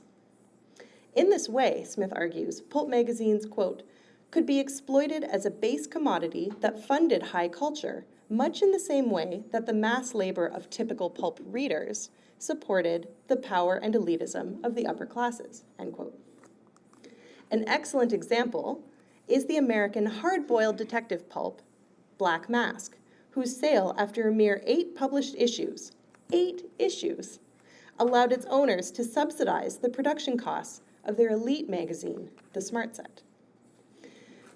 [SPEAKER 1] In this way, Smith argues, pulp magazines, quote, could be exploited as a base commodity that funded high culture, much in the same way that the mass labor of typical pulp readers supported the power and elitism of the upper classes, end quote. An excellent example is the American hard-boiled detective pulp, Black Mask, whose sale after a mere 8 published issues, 8 issues, allowed its owners to subsidize the production costs of their elite magazine, The Smart Set.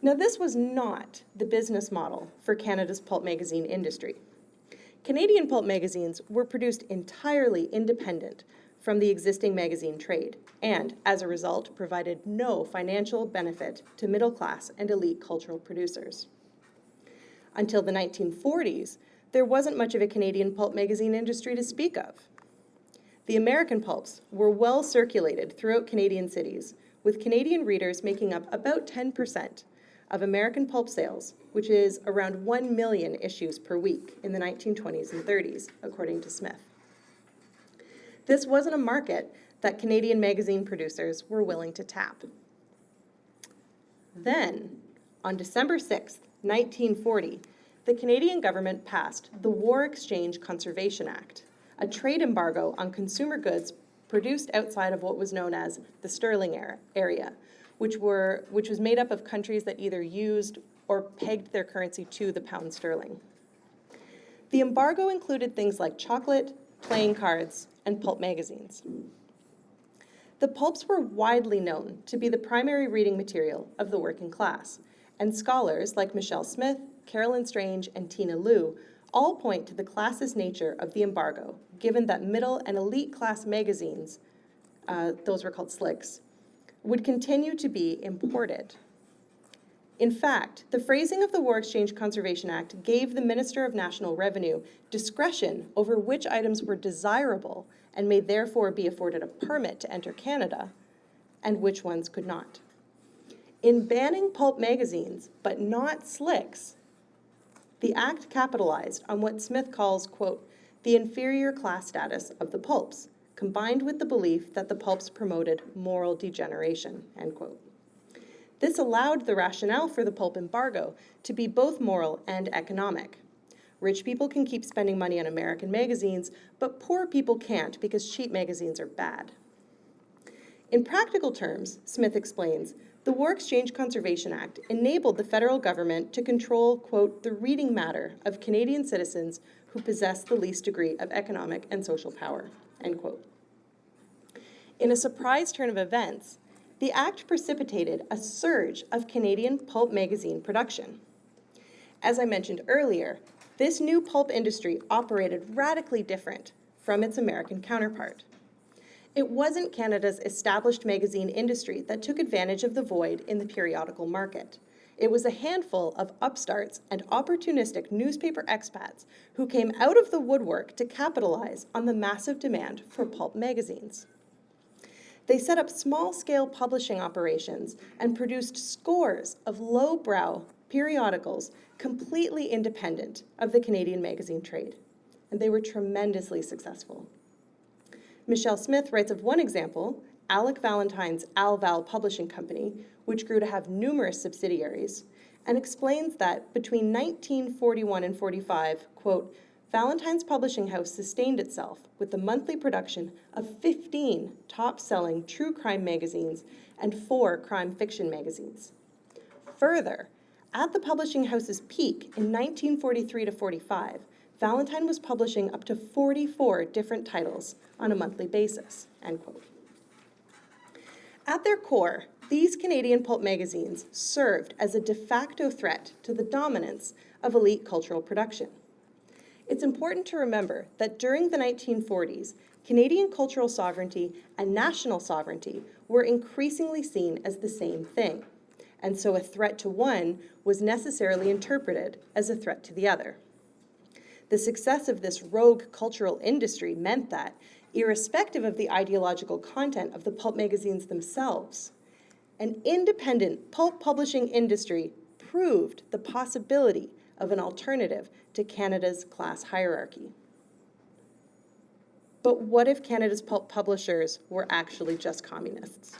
[SPEAKER 1] Now, this was not the business model for Canada's pulp magazine industry. Canadian pulp magazines were produced entirely independent from the existing magazine trade, and as a result, provided no financial benefit to middle class and elite cultural producers. Until the 1940s, there wasn't much of a Canadian pulp magazine industry to speak of. The American pulps were well circulated throughout Canadian cities, with Canadian readers making up about 10% of American pulp sales, which is around 1 million issues per week in the 1920s and 30s, according to Smith. This wasn't a market that Canadian magazine producers were willing to tap. Then, on December 6, 1940, the Canadian government passed the War Exchange Conservation Act, a trade embargo on consumer goods produced outside of what was known as the Sterling area, which was made up of countries that either used or pegged their currency to the pound sterling. The embargo included things like chocolate, playing cards, and pulp magazines. The pulps were widely known to be the primary reading material of the working class, and scholars like Marcelle Smith, Carolyn Strange, and Tina Liu all point to the classist nature of the embargo, given that middle and elite class magazines, those were called slicks, would continue to be imported. In fact, the phrasing of the War Exchange Conservation Act gave the Minister of National Revenue discretion over which items were desirable and may therefore be afforded a permit to enter Canada, and which ones could not. In banning pulp magazines, but not slicks, the Act capitalized on what Smith calls, quote, the inferior class status of the pulps, combined with the belief that the pulps promoted moral degeneration, end quote. This allowed the rationale for the pulp embargo to be both moral and economic. Rich people can keep spending money on American magazines, but poor people can't because cheap magazines are bad. In practical terms, Smith explains, the War Exchange Conservation Act enabled the federal government to control, quote, the reading matter of Canadian citizens who possess the least degree of economic and social power, end quote. In a surprise turn of events, the act precipitated a surge of Canadian pulp magazine production. As I mentioned earlier, this new pulp industry operated radically different from its American counterpart. It wasn't Canada's established magazine industry that took advantage of the void in the periodical market. It was a handful of upstarts and opportunistic newspaper expats who came out of the woodwork to capitalize on the massive demand for pulp magazines. They set up small-scale publishing operations and produced scores of low-brow periodicals completely independent of the Canadian magazine trade, and they were tremendously successful. Michelle Smith writes of one example, Alec Valentine's Al-Val Publishing Company, which grew to have numerous subsidiaries, and explains that between 1941 and 45, quote, Valentine's Publishing House sustained itself with the monthly production of 15 top-selling true crime magazines and 4 crime fiction magazines. Further, at the publishing house's peak in 1943 to 45, Valentine was publishing up to 44 different titles on a monthly basis, end quote. At their core, these Canadian pulp magazines served as a de facto threat to the dominance of elite cultural production. It's important to remember that during the 1940s, Canadian cultural sovereignty and national sovereignty were increasingly seen as the same thing, and so a threat to one was necessarily interpreted as a threat to the other. The success of this rogue cultural industry meant that, irrespective of the ideological content of the pulp magazines themselves, an independent pulp publishing industry proved the possibility of an alternative to Canada's class hierarchy. But what if Canada's pulp publishers were actually just communists?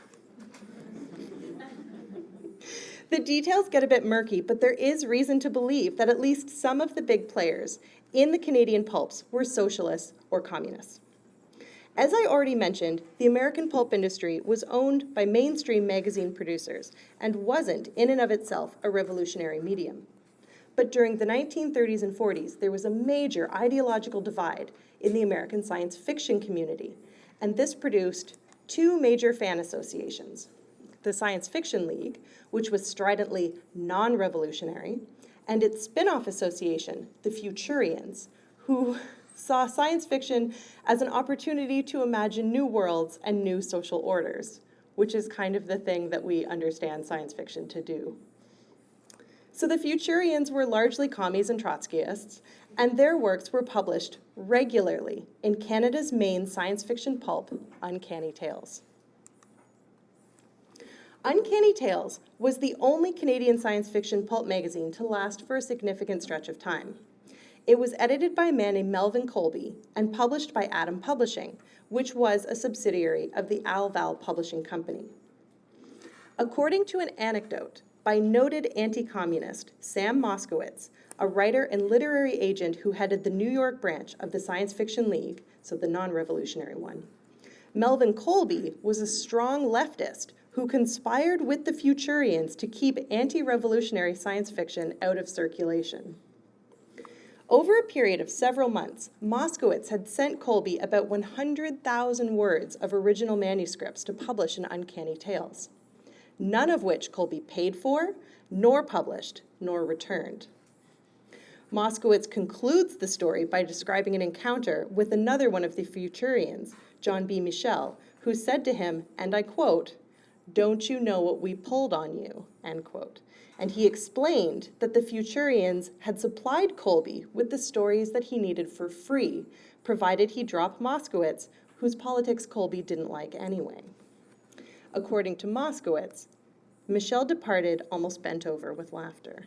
[SPEAKER 1] The details get a bit murky, but there is reason to believe that at least some of the big players in the Canadian pulps were socialists or communists. As I already mentioned, the American pulp industry was owned by mainstream magazine producers and wasn't, in and of itself, a revolutionary medium. But during the 1930s and 40s, there was a major ideological divide in the American science fiction community, and this produced 2 major fan associations: the Science Fiction League, which was stridently non-revolutionary, and its spin-off association, the Futurians, who saw science fiction as an opportunity to imagine new worlds and new social orders, which is kind of the thing that we understand science fiction to do. So the Futurians were largely commies and Trotskyists, and their works were published regularly in Canada's main science fiction pulp, Uncanny Tales. Uncanny Tales was the only Canadian science fiction pulp magazine to last for a significant stretch of time. It was edited by a man named Melvin Colby and published by Atom Publishing, which was a subsidiary of the Al-Val Publishing Company. According to an anecdote by noted anti-communist Sam Moskowitz, a writer and literary agent who headed the New York branch of the Science Fiction League, so the non-revolutionary one, Melvin Colby was a strong leftist who conspired with the Futurians to keep anti-revolutionary science fiction out of circulation. Over a period of several months, Moskowitz had sent Colby about 100,000 words of original manuscripts to publish in Uncanny Tales, none of which Colby paid for, nor published, nor returned. Moskowitz concludes the story by describing an encounter with another one of the Futurians, John B. Michel, who said to him, and I quote, "Don't you know what we pulled on you?" End quote. And he explained that the Futurians had supplied Colby with the stories that he needed for free, provided he dropped Moskowitz, whose politics Colby didn't like anyway. According to Moskowitz, Michel departed almost bent over with laughter.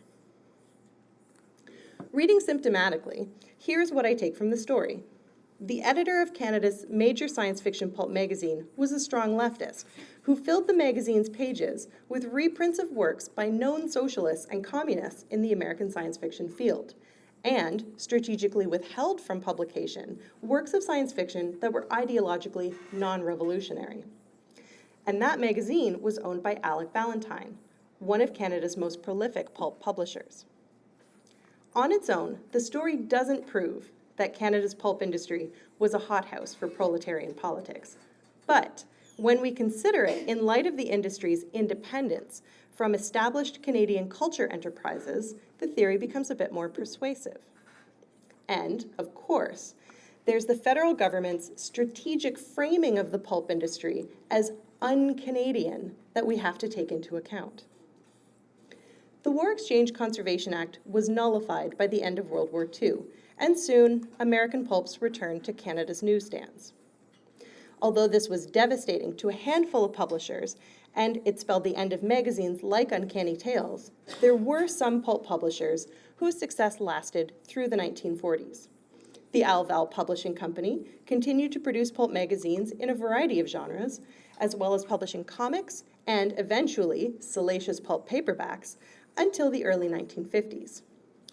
[SPEAKER 1] Reading symptomatically, here's what I take from the story. The editor of Canada's major science fiction pulp magazine was a strong leftist who filled the magazine's pages with reprints of works by known socialists and communists in the American science fiction field. and strategically withheld from publication works of science fiction that were ideologically non-revolutionary. And that magazine was owned by Alec Valentine, one of Canada's most prolific pulp publishers. On its own, the story doesn't prove that Canada's pulp industry was a hothouse for proletarian politics. But when we consider it in light of the industry's independence from established Canadian culture enterprises, the theory becomes a bit more persuasive. And, of course, there's the federal government's strategic framing of the pulp industry as un-Canadian that we have to take into account. The War Exchange Conservation Act was nullified by the end of World War II, and soon American pulps returned to Canada's newsstands. Although this was devastating to a handful of publishers, and it spelled the end of magazines like Uncanny Tales, there were some pulp publishers whose success lasted through the 1940s. The Alval Publishing Company continued to produce pulp magazines in a variety of genres, as well as publishing comics and, eventually, salacious pulp paperbacks until the early 1950s.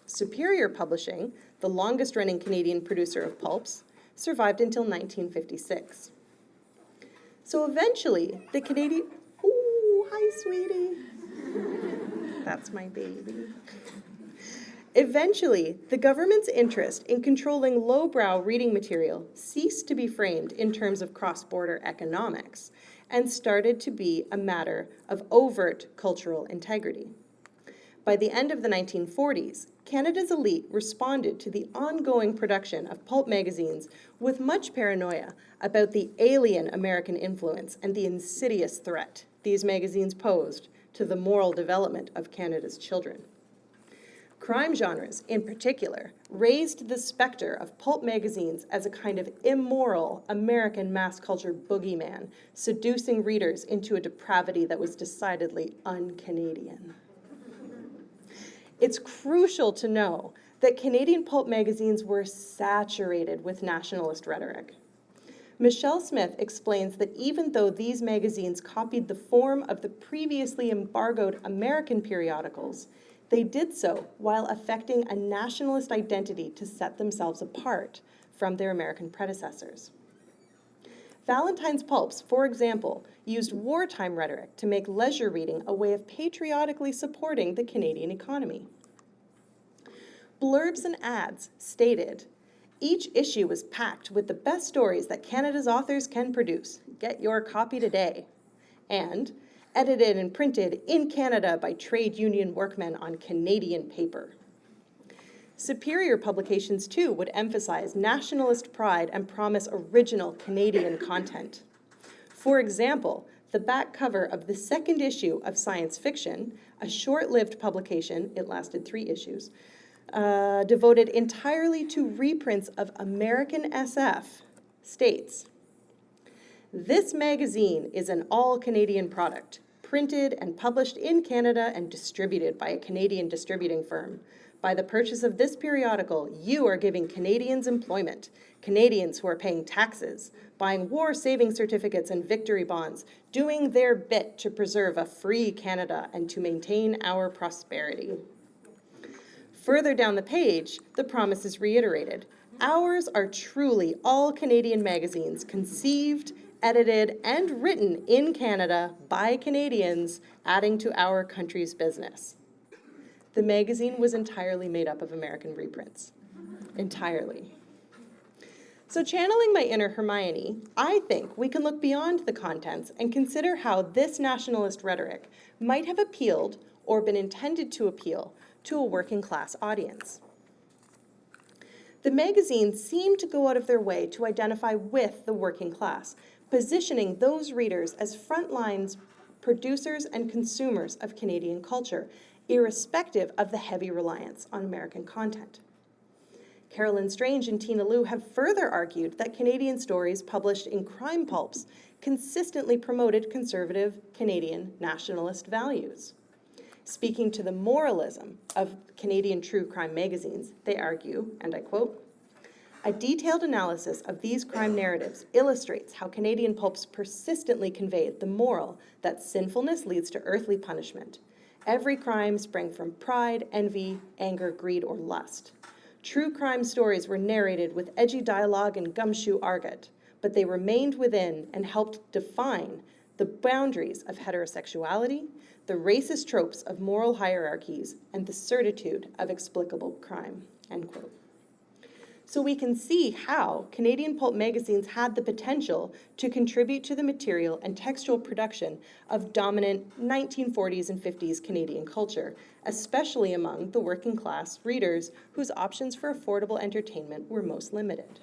[SPEAKER 1] Superior Publishing, the longest-running Canadian producer of pulps, survived until 1956. So eventually, the Canadian... Ooh, hi, sweetie. That's my baby. Eventually, the government's interest in controlling lowbrow reading material ceased to be framed in terms of cross-border economics and started to be a matter of overt cultural integrity. By the end of the 1940s, Canada's elite responded to the ongoing production of pulp magazines with much paranoia about the alien American influence and the insidious threat these magazines posed to the moral development of Canada's children. Crime genres, in particular, raised the specter of pulp magazines as a kind of immoral American mass culture boogeyman, seducing readers into a depravity that was decidedly un-Canadian. It's crucial to know that Canadian pulp magazines were saturated with nationalist rhetoric. Michelle Smith explains that even though these magazines copied the form of the previously embargoed American periodicals, they did so while affecting a nationalist identity to set themselves apart from their American predecessors. Valentine's pulps, for example, used wartime rhetoric to make leisure reading a way of patriotically supporting the Canadian economy. Blurbs and ads stated, "Each issue was packed with the best stories that Canada's authors can produce. Get your copy today." And edited and printed in Canada by trade union workmen on Canadian paper. Superior publications, too, would emphasize nationalist pride and promise original Canadian content. For example, the back cover of the second issue of Science Fiction, a short-lived publication, it lasted 3 issues, devoted entirely to reprints of American SF, states, "This magazine is an all-Canadian product, printed and published in Canada and distributed by a Canadian distributing firm. By the purchase of this periodical, you are giving Canadians employment, Canadians who are paying taxes, buying war saving certificates and victory bonds, doing their bit to preserve a free Canada and to maintain our prosperity." Further down the page, the promise is reiterated. "Ours are truly all Canadian magazines, conceived, edited, and written in Canada by Canadians, adding to our country's business." The magazine was entirely made up of American reprints. Entirely. So channeling my inner Hermione, I think we can look beyond the contents and consider how this nationalist rhetoric might have appealed or been intended to appeal to a working class audience. The magazine seemed to go out of their way to identify with the working class, positioning those readers as frontlines producers and consumers of Canadian culture, irrespective of the heavy reliance on American content. Carolyn Strange and Tina Liu have further argued that Canadian stories published in crime pulps consistently promoted conservative Canadian nationalist values. Speaking to the moralism of Canadian true crime magazines, they argue, and I quote, "A detailed analysis of these crime narratives illustrates how Canadian pulps persistently conveyed the moral that sinfulness leads to earthly punishment. Every crime sprang from pride, envy, anger, greed, or lust. True crime stories were narrated with edgy dialogue and gumshoe argot, but they remained within and helped define the boundaries of heterosexuality, the racist tropes of moral hierarchies, and the certitude of explicable crime, end quote. So we can see how Canadian pulp magazines had the potential to contribute to the material and textual production of dominant 1940s and 50s Canadian culture, especially among the working class readers whose options for affordable entertainment were most limited.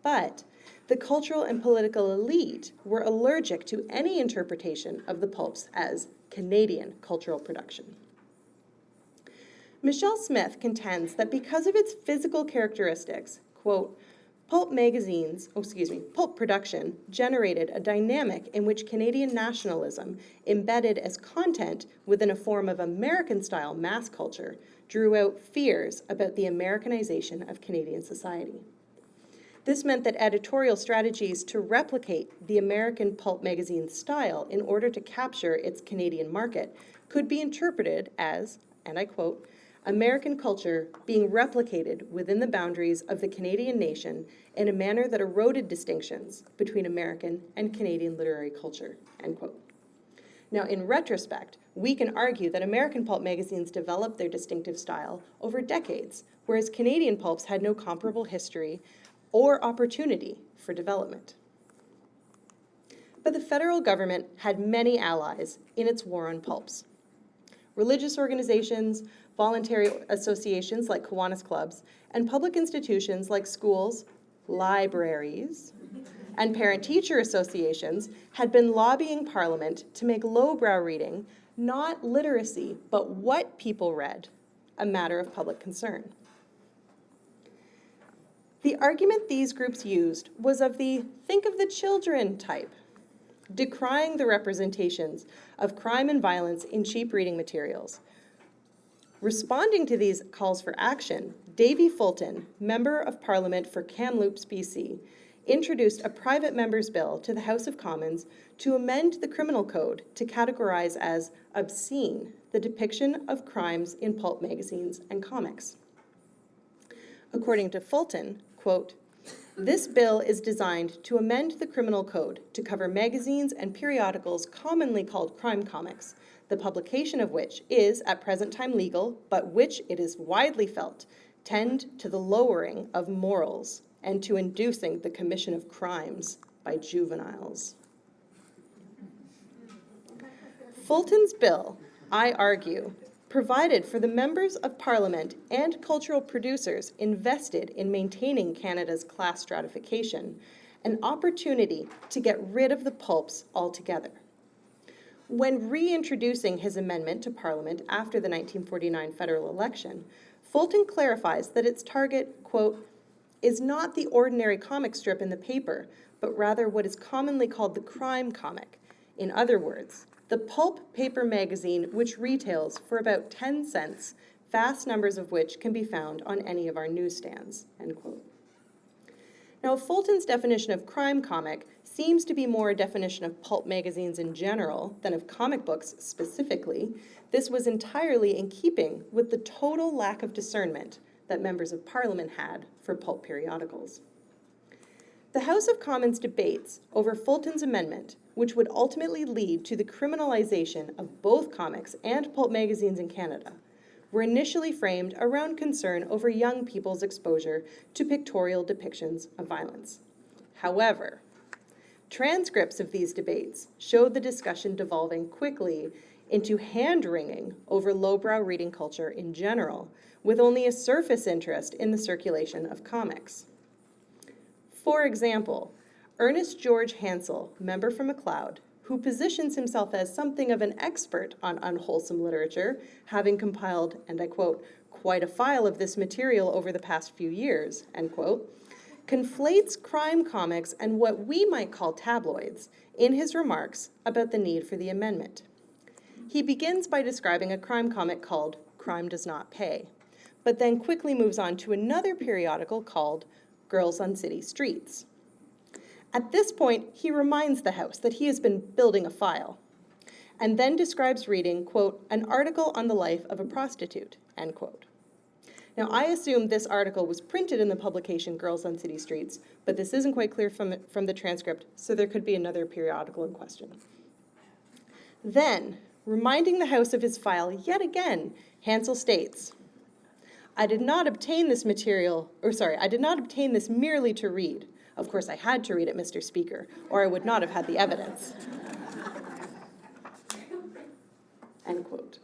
[SPEAKER 1] But the cultural and political elite were allergic to any interpretation of the pulps as Canadian cultural production. Michelle Smith contends that because of its physical characteristics, quote, pulp production generated a dynamic in which Canadian nationalism, embedded as content within a form of American-style mass culture, drew out fears about the Americanization of Canadian society. This meant that editorial strategies to replicate the American pulp magazine style in order to capture its Canadian market could be interpreted as, and I quote, American culture being replicated within the boundaries of the Canadian nation in a manner that eroded distinctions between American and Canadian literary culture, end quote. Now, in retrospect, we can argue that American pulp magazines developed their distinctive style over decades, whereas Canadian pulps had no comparable history or opportunity for development. But the federal government had many allies in its war on pulps. Religious organizations, voluntary associations like Kiwanis clubs, and public institutions like schools, libraries, and parent-teacher associations had been lobbying Parliament to make lowbrow reading, not literacy, but what people read, a matter of public concern. The argument these groups used was of the think of the children type, decrying the representations of crime and violence in cheap reading materials. Responding to these calls for action, Davy Fulton, Member of Parliament for Kamloops, BC, introduced a private member's bill to the House of Commons to amend the criminal code to categorize as obscene the depiction of crimes in pulp magazines and comics. According to Fulton, quote, this bill is designed to amend the criminal code to cover magazines and periodicals commonly called crime comics, the publication of which is at present time legal, but which it is widely felt tend to the lowering of morals and to inducing the commission of crimes by juveniles. Fulton's bill, I argue, provided for the members of Parliament and cultural producers invested in maintaining Canada's class stratification an opportunity to get rid of the pulps altogether. When reintroducing his amendment to Parliament after the 1949 federal election, Fulton clarifies that its target, quote, is not the ordinary comic strip in the paper, but rather what is commonly called the crime comic. In other words, the pulp paper magazine which retails for about 10 cents, vast numbers of which can be found on any of our newsstands, end quote. Now, Fulton's definition of crime comic seems to be more a definition of pulp magazines in general than of comic books specifically. This was entirely in keeping with the total lack of discernment that members of Parliament had for pulp periodicals. The House of Commons debates over Fulton's amendment, which would ultimately lead to the criminalization of both comics and pulp magazines in Canada, were initially framed around concern over young people's exposure to pictorial depictions of violence. However, transcripts of these debates showed the discussion devolving quickly into hand-wringing over lowbrow reading culture in general, with only a surface interest in the circulation of comics. For example, Ernest George Hansel, member for McLeod, who positions himself as something of an expert on unwholesome literature, having compiled, and I quote, quite a file of this material over the past few years, end quote, conflates crime comics and what we might call tabloids in his remarks about the need for the amendment. He begins by describing a crime comic called Crime Does Not Pay, but then quickly moves on to another periodical called Girls on City Streets. At this point, he reminds the House that he has been building a file, and then describes reading, quote, an article on the life of a prostitute, end quote. Now, I assume this article was printed in the publication Girls on City Streets, but this isn't quite clear from the transcript, so there could be another periodical in question. Then, reminding the House of his file yet again, Hansel states, I did not obtain this merely to read. Of course, I had to read it, Mr. Speaker, or I would not have had the evidence. End quote.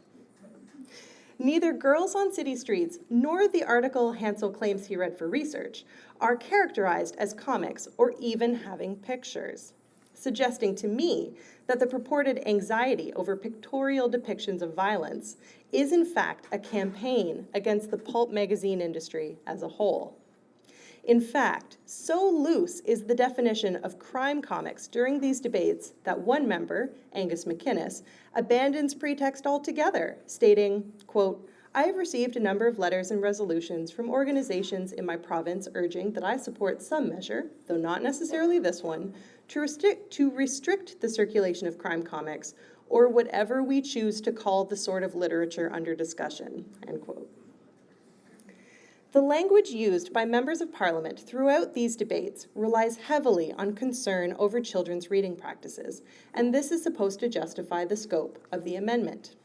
[SPEAKER 1] Neither Girls on City Streets nor the article Hansel claims he read for research are characterized as comics or even having pictures, suggesting to me that the purported anxiety over pictorial depictions of violence is in fact a campaign against the pulp magazine industry as a whole. In fact, so loose is the definition of crime comics during these debates that one member, Angus McInnes, abandons pretext altogether, stating, quote, I have received a number of letters and resolutions from organizations in my province urging that I support some measure, though not necessarily this one, to restrict the circulation of crime comics or whatever we choose to call the sort of literature under discussion, end quote. The language used by members of Parliament throughout these debates relies heavily on concern over children's reading practices, and this is supposed to justify the scope of the amendment.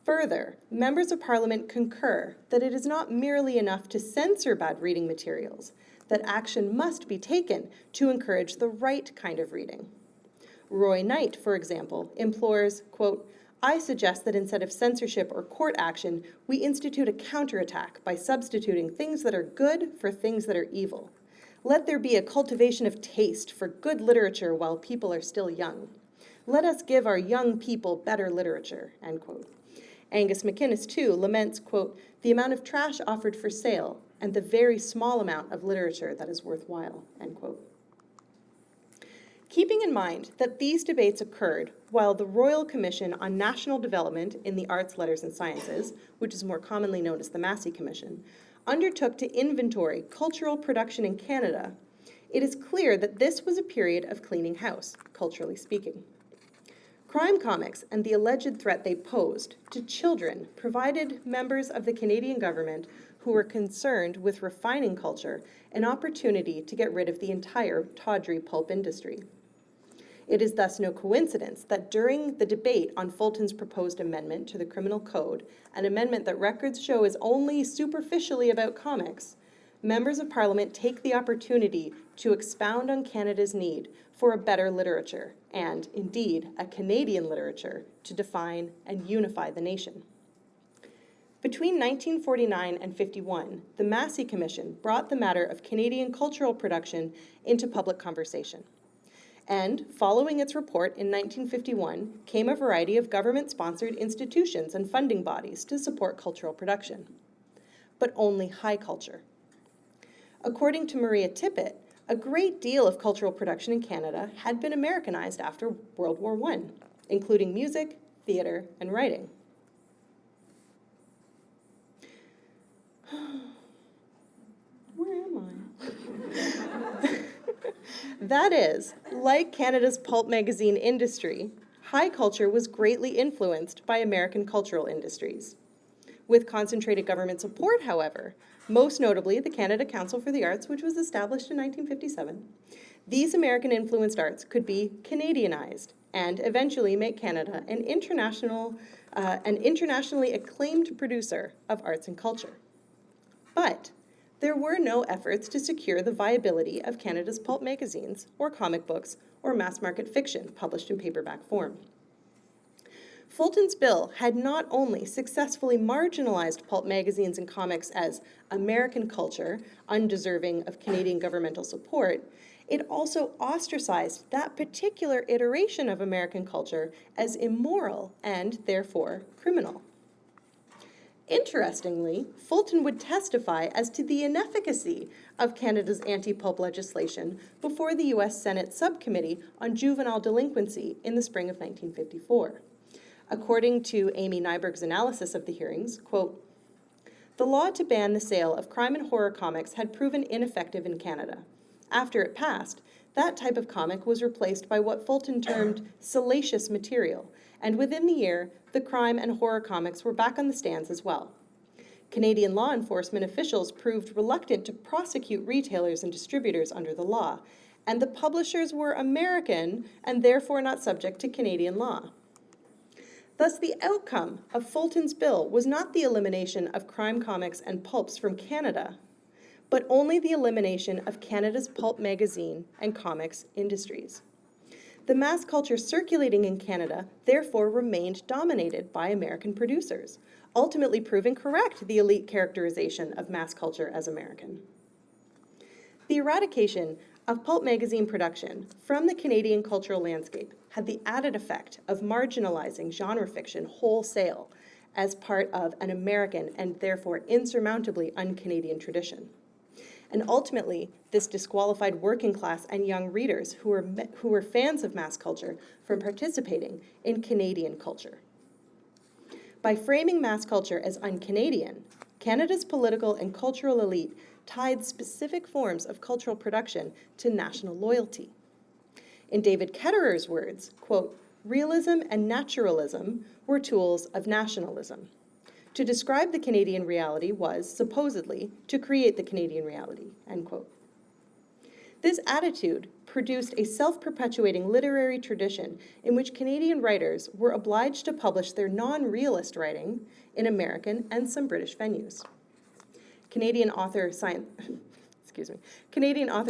[SPEAKER 1] Further, members of Parliament concur that it is not merely enough to censor bad reading materials, that action must be taken to encourage the right kind of reading. Roy Knight, for example, implores, quote, I suggest that instead of censorship or court action, we institute a counterattack by substituting things that are good for things that are evil. Let there be a cultivation of taste for good literature while people are still young. Let us give our young people better literature, end quote. Angus McInnes, too, laments, quote, the amount of trash offered for sale and the very small amount of literature that is worthwhile, end quote. Keeping in mind that these debates occurred while the Royal Commission on National Development in the Arts, Letters and Sciences, which is more commonly known as the Massey Commission, undertook to inventory cultural production in Canada, it is clear that this was a period of cleaning house, culturally speaking. Crime comics and the alleged threat they posed to children provided members of the Canadian government who were concerned with refining culture an opportunity to get rid of the entire tawdry pulp industry. It is thus no coincidence that during the debate on Fulton's proposed amendment to the Criminal Code, an amendment that records show is only superficially about comics, members of Parliament take the opportunity to expound on Canada's need for a better literature, and, indeed, a Canadian literature to define and unify the nation. Between 1949 and 51, the Massey Commission brought the matter of Canadian cultural production into public conversation. And, following its report in 1951, came a variety of government-sponsored institutions and funding bodies to support cultural production. But only high culture. According to Maria Tippett, a great deal of cultural production in Canada had been Americanized after World War I, including music, theater, and writing. Where am I? That is, like Canada's pulp magazine industry, high culture was greatly influenced by American cultural industries. With concentrated government support, however, most notably the Canada Council for the Arts, which was established in 1957, these American-influenced arts could be Canadianized and eventually make Canada an internationally acclaimed producer of arts and culture. But there were no efforts to secure the viability of Canada's pulp magazines or comic books or mass-market fiction published in paperback form. Fulton's bill had not only successfully marginalized pulp magazines and comics as American culture, undeserving of Canadian governmental support, it also ostracized that particular iteration of American culture as immoral and, therefore, criminal. Interestingly, Fulton would testify as to the inefficacy of Canada's anti-pulp legislation before the U.S. Senate Subcommittee on Juvenile Delinquency in the spring of 1954. According to Amy Nyberg's analysis of the hearings, quote, the law to ban the sale of crime and horror comics had proven ineffective in Canada. After it passed, that type of comic was replaced by what Fulton termed salacious material, and within the year, the crime and horror comics were back on the stands as well. Canadian law enforcement officials proved reluctant to prosecute retailers and distributors under the law, and the publishers were American and therefore not subject to Canadian law. Thus, the outcome of Fulton's bill was not the elimination of crime comics and pulps from Canada, but only the elimination of Canada's pulp magazine and comics industries. The mass culture circulating in Canada therefore remained dominated by American producers, ultimately proving correct the elite characterization of mass culture as American. The eradication of pulp magazine production from the Canadian cultural landscape had the added effect of marginalizing genre fiction wholesale as part of an American and therefore insurmountably un-Canadian tradition. And ultimately, this disqualified working class and young readers who were fans of mass culture from participating in Canadian culture. By framing mass culture as un-Canadian, Canada's political and cultural elite tied specific forms of cultural production to national loyalty. In David Ketterer's words, quote, "Realism and naturalism were tools of nationalism. To describe the Canadian reality was, supposedly, to create the Canadian reality," end quote. This attitude produced a self-perpetuating literary tradition in which Canadian writers were obliged to publish their non-realist writing in American and some British venues. Canadian author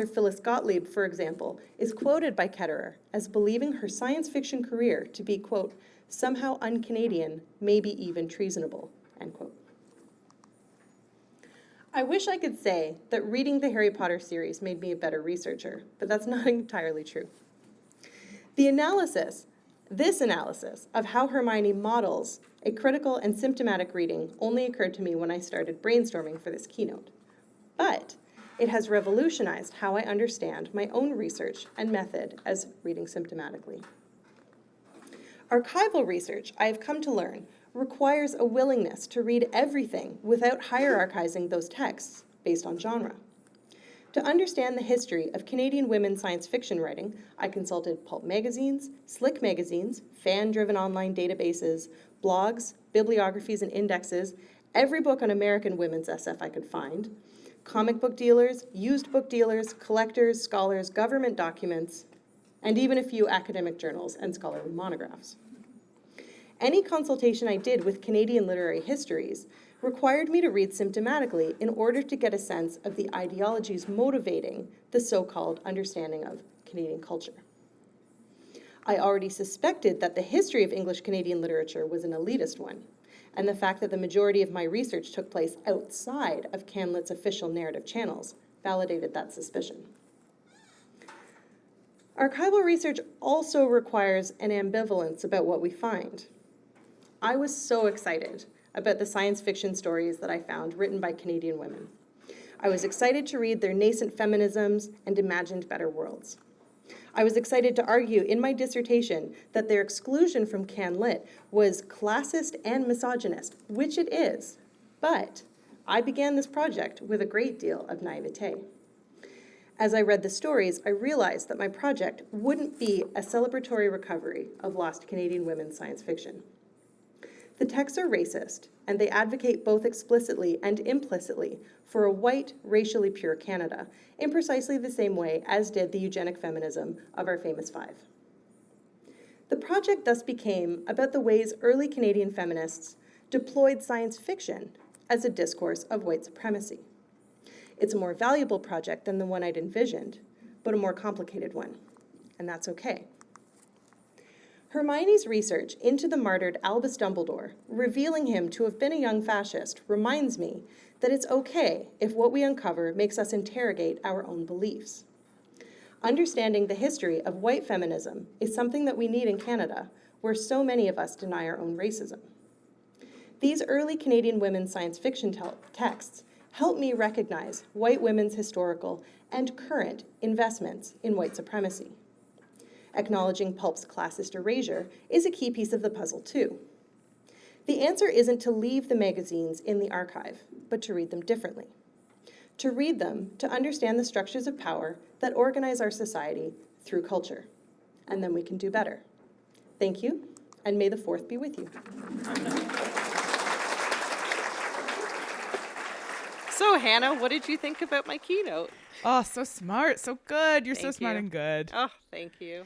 [SPEAKER 1] Phyllis Gottlieb, for example, is quoted by Ketterer as believing her science fiction career to be, quote, "somehow un-Canadian, maybe even treasonable," end quote. I wish I could say that reading the Harry Potter series made me a better researcher, but that's not entirely true. This analysis of how Hermione models a critical and symptomatic reading only occurred to me when I started brainstorming for this keynote. But it has revolutionized how I understand my own research and method as reading symptomatically. Archival research, I have come to learn, requires a willingness to read everything without hierarchizing those texts based on genre. To understand the history of Canadian women's science fiction writing, I consulted pulp magazines, slick magazines, fan-driven online databases, blogs, bibliographies and indexes, every book on American women's SF I could find, comic book dealers, used book dealers, collectors, scholars, government documents, and even a few academic journals and scholarly monographs. Any consultation I did with Canadian literary histories required me to read symptomatically in order to get a sense of the ideologies motivating the so-called understanding of Canadian culture. I already suspected that the history of English Canadian literature was an elitist one, and the fact that the majority of my research took place outside of CanLit's official narrative channels validated that suspicion. Archival research also requires an ambivalence about what we find. I was so excited about the science fiction stories that I found written by Canadian women. I was excited to read their nascent feminisms and imagined better worlds. I was excited to argue in my dissertation that their exclusion from CanLit was classist and misogynist, which it is, but I began this project with a great deal of naivete. As I read the stories, I realized that my project wouldn't be a celebratory recovery of lost Canadian women's science fiction. The texts are racist, and they advocate both explicitly and implicitly for a white, racially pure Canada, in precisely the same way as did the eugenic feminism of our famous five. The project thus became about the ways early Canadian feminists deployed science fiction as a discourse of white supremacy. It's a more valuable project than the one I'd envisioned, but a more complicated one, and that's okay. Hermione's research into the martyred Albus Dumbledore, revealing him to have been a young fascist, reminds me that it's okay if what we uncover makes us interrogate our own beliefs. Understanding the history of white feminism is something that we need in Canada, where so many of us deny our own racism. These early Canadian women's science fiction texts help me recognize white women's historical and current investments in white supremacy. Acknowledging pulp's classist erasure is a key piece of the puzzle, too. The answer isn't to leave the magazines in the archive, but to read them differently. To read them to understand the structures of power that organize our society through culture. And then we can do better. Thank you, and may the 4th be with you. So, Hannah, what did you think about my keynote?
[SPEAKER 2] Oh, so smart, so good. You're so
[SPEAKER 1] Thank
[SPEAKER 2] smart
[SPEAKER 1] you.
[SPEAKER 2] and good.
[SPEAKER 1] Oh, thank you.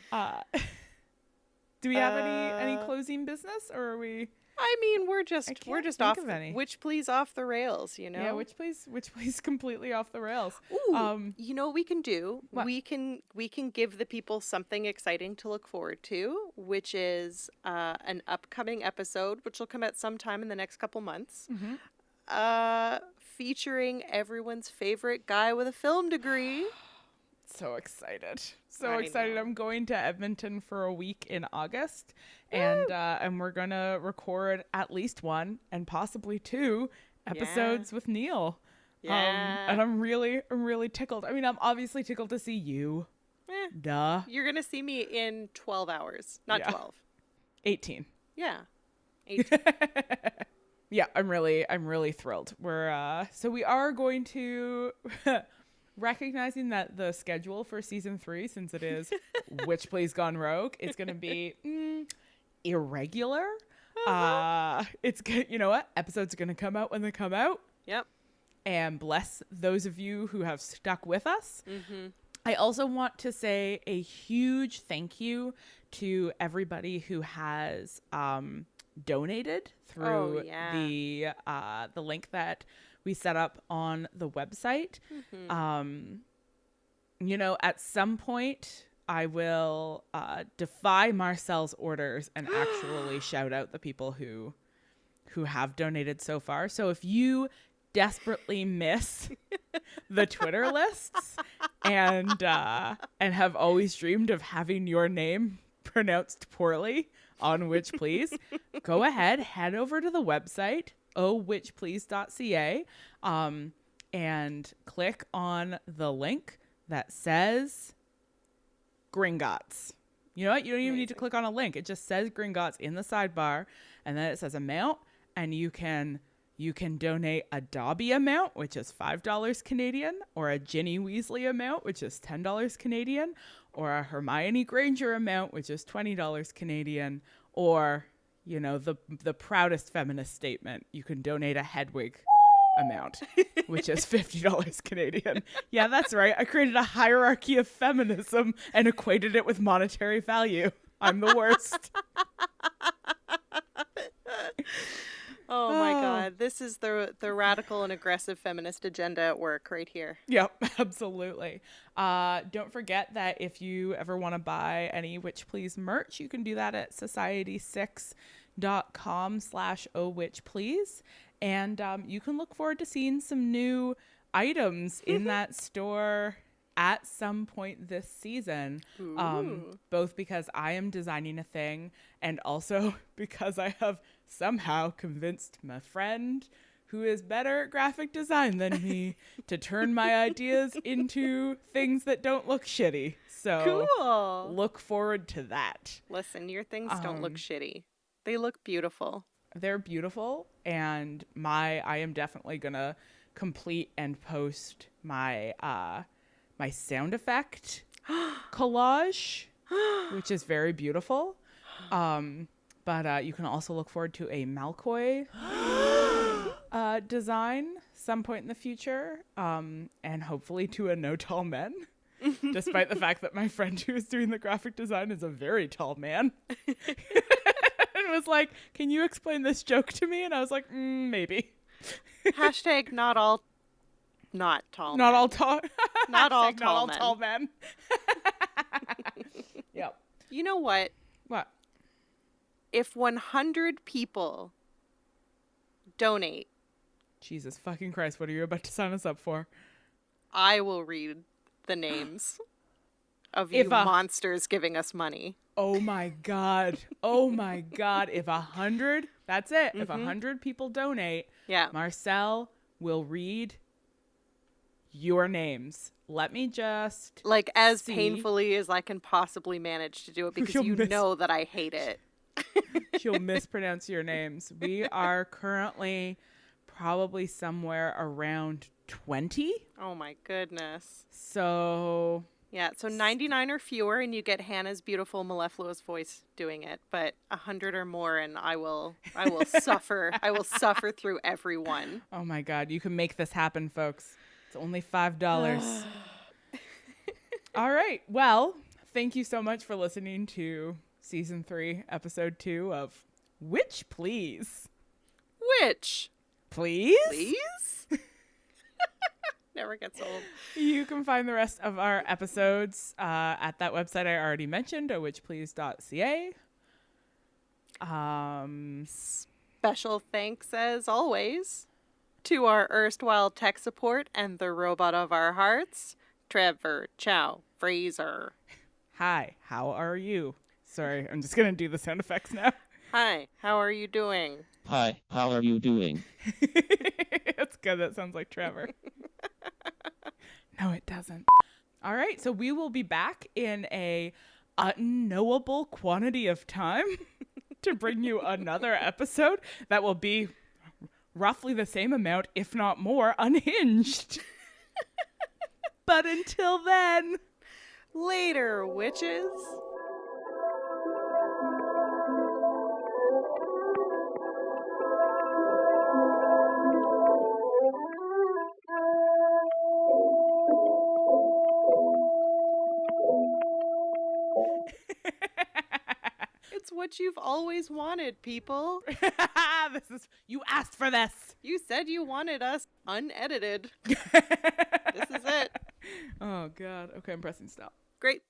[SPEAKER 2] Do we have any closing business, or are we?
[SPEAKER 1] I mean, we're just
[SPEAKER 2] can't
[SPEAKER 1] off
[SPEAKER 2] think of any.
[SPEAKER 1] which please off the rails, you know?
[SPEAKER 2] Yeah, which plays completely off the rails.
[SPEAKER 1] Ooh, you know what we can do?
[SPEAKER 2] What?
[SPEAKER 1] We can give the people something exciting to look forward to, which is an upcoming episode, which will come out sometime in the next couple months. Featuring everyone's favorite guy with a film degree.
[SPEAKER 2] So excited.
[SPEAKER 1] I
[SPEAKER 2] Excited.
[SPEAKER 1] know.
[SPEAKER 2] I'm going to Edmonton for a week in August, and we're going to record at least one and possibly two episodes with Neil.
[SPEAKER 1] Yeah.
[SPEAKER 2] And I'm really tickled. I mean, I'm obviously tickled to see you. Duh.
[SPEAKER 1] You're going to see me in 12 hours, not
[SPEAKER 2] Yeah.
[SPEAKER 1] 12.
[SPEAKER 2] 18.
[SPEAKER 1] Yeah. 18.
[SPEAKER 2] Yeah, I'm really thrilled. We are going to recognizing that the schedule for season 3, since it is Which Plays Gone Rogue, it's going to be irregular. It's you know what? Episodes are going to come out when they come out.
[SPEAKER 1] Yep.
[SPEAKER 2] And bless those of you who have stuck with us. I also want to say a huge thank you to everybody who has donated through the link that we set up on the website. You know, at some point I will defy Marcelle's orders and actually shout out the people who have donated so far. So if you desperately miss the Twitter lists and have always dreamed of having your name pronounced poorly on Which Please, go ahead, head over to the website, ohwhchplease.ca, and click on the link that says Gringotts. You know what? You don't even need to click on a link. It just says Gringotts in the sidebar, and then it says amount, and you can donate a Dobby amount, which is $5 Canadian, or a Ginny Weasley amount, which is $10 Canadian, or a Hermione Granger amount, which is $20 Canadian, or, you know, the proudest feminist statement, you can donate a Hedwig amount, which is $50 Canadian. Yeah, that's right. I created a hierarchy of feminism and equated it with monetary value. I'm the worst.
[SPEAKER 1] Oh my God. This is the radical and aggressive feminist agenda at work right here.
[SPEAKER 2] Yep, absolutely. Don't forget that if you ever want to buy any Which Please merch, you can do that at society6.com/ohwhchplease. And you can look forward to seeing some new items in that store at some point this season, both because I am designing a thing and also because I have somehow convinced my friend who is better at graphic design than me to turn my ideas into things that don't look shitty. So
[SPEAKER 1] cool.
[SPEAKER 2] Look forward to that.
[SPEAKER 1] Listen, your things don't look shitty. They look beautiful.
[SPEAKER 2] They're beautiful, and I am definitely gonna complete and post my my sound effect collage, which is very beautiful. But you can also look forward to a Malcoy design some point in the future, and hopefully to a No Tall Men, despite the fact that my friend who is doing the graphic design is a very tall man. And was like, can you explain this joke to me? And I was like, maybe.
[SPEAKER 1] Hashtag not all tall
[SPEAKER 2] Not
[SPEAKER 1] men.
[SPEAKER 2] all tall.
[SPEAKER 1] Not all
[SPEAKER 2] Hashtag
[SPEAKER 1] tall
[SPEAKER 2] not all
[SPEAKER 1] men.
[SPEAKER 2] tall men. Yep.
[SPEAKER 1] You know what?
[SPEAKER 2] What?
[SPEAKER 1] If 100 people donate,
[SPEAKER 2] Jesus fucking Christ, what are you about to sign us up for?
[SPEAKER 1] I will read the names of you
[SPEAKER 2] If a-
[SPEAKER 1] monsters giving us money.
[SPEAKER 2] Oh my God. Oh my God. If 100, that's it. If 100 people donate,
[SPEAKER 1] Yeah.
[SPEAKER 2] Marcelle will read your names. Let me just
[SPEAKER 1] Like as
[SPEAKER 2] see.
[SPEAKER 1] painfully as I can possibly manage to do it because
[SPEAKER 2] You'll
[SPEAKER 1] you
[SPEAKER 2] miss-
[SPEAKER 1] know that I hate it.
[SPEAKER 2] She'll mispronounce your names. We are currently probably somewhere around 20.
[SPEAKER 1] Oh my goodness.
[SPEAKER 2] So
[SPEAKER 1] Yeah, so 99 or fewer, and you get Hannah's beautiful mellifluous voice doing it. But 100 or more, and I will suffer. I will suffer through every one.
[SPEAKER 2] Oh my God, you can make this happen, folks. It's only $5. All right. Well, thank you so much for listening to season 3, episode 2 of Which Please?
[SPEAKER 1] Which?
[SPEAKER 2] Please?
[SPEAKER 1] Please? Never gets old.
[SPEAKER 2] You can find the rest of our episodes at that website I already mentioned, whichplease.ca.
[SPEAKER 1] Special thanks, as always, to our erstwhile tech support and the robot of our hearts, Trevor Chow-Fraser.
[SPEAKER 2] Hi, how are you? Sorry, I'm just going to do the sound effects now.
[SPEAKER 1] Hi, how are you doing?
[SPEAKER 3] Hi, how are you doing?
[SPEAKER 2] That's good. That sounds like Trevor. No, it doesn't. All right, so we will be back in a unknowable quantity of time to bring you another episode that will be roughly the same amount, if not more, unhinged. But until then,
[SPEAKER 1] later, witches. It's what you've always wanted, people.
[SPEAKER 2] You asked for this.
[SPEAKER 1] You said you wanted us unedited. This is it.
[SPEAKER 2] Oh, God. Okay, I'm pressing stop.
[SPEAKER 1] Great.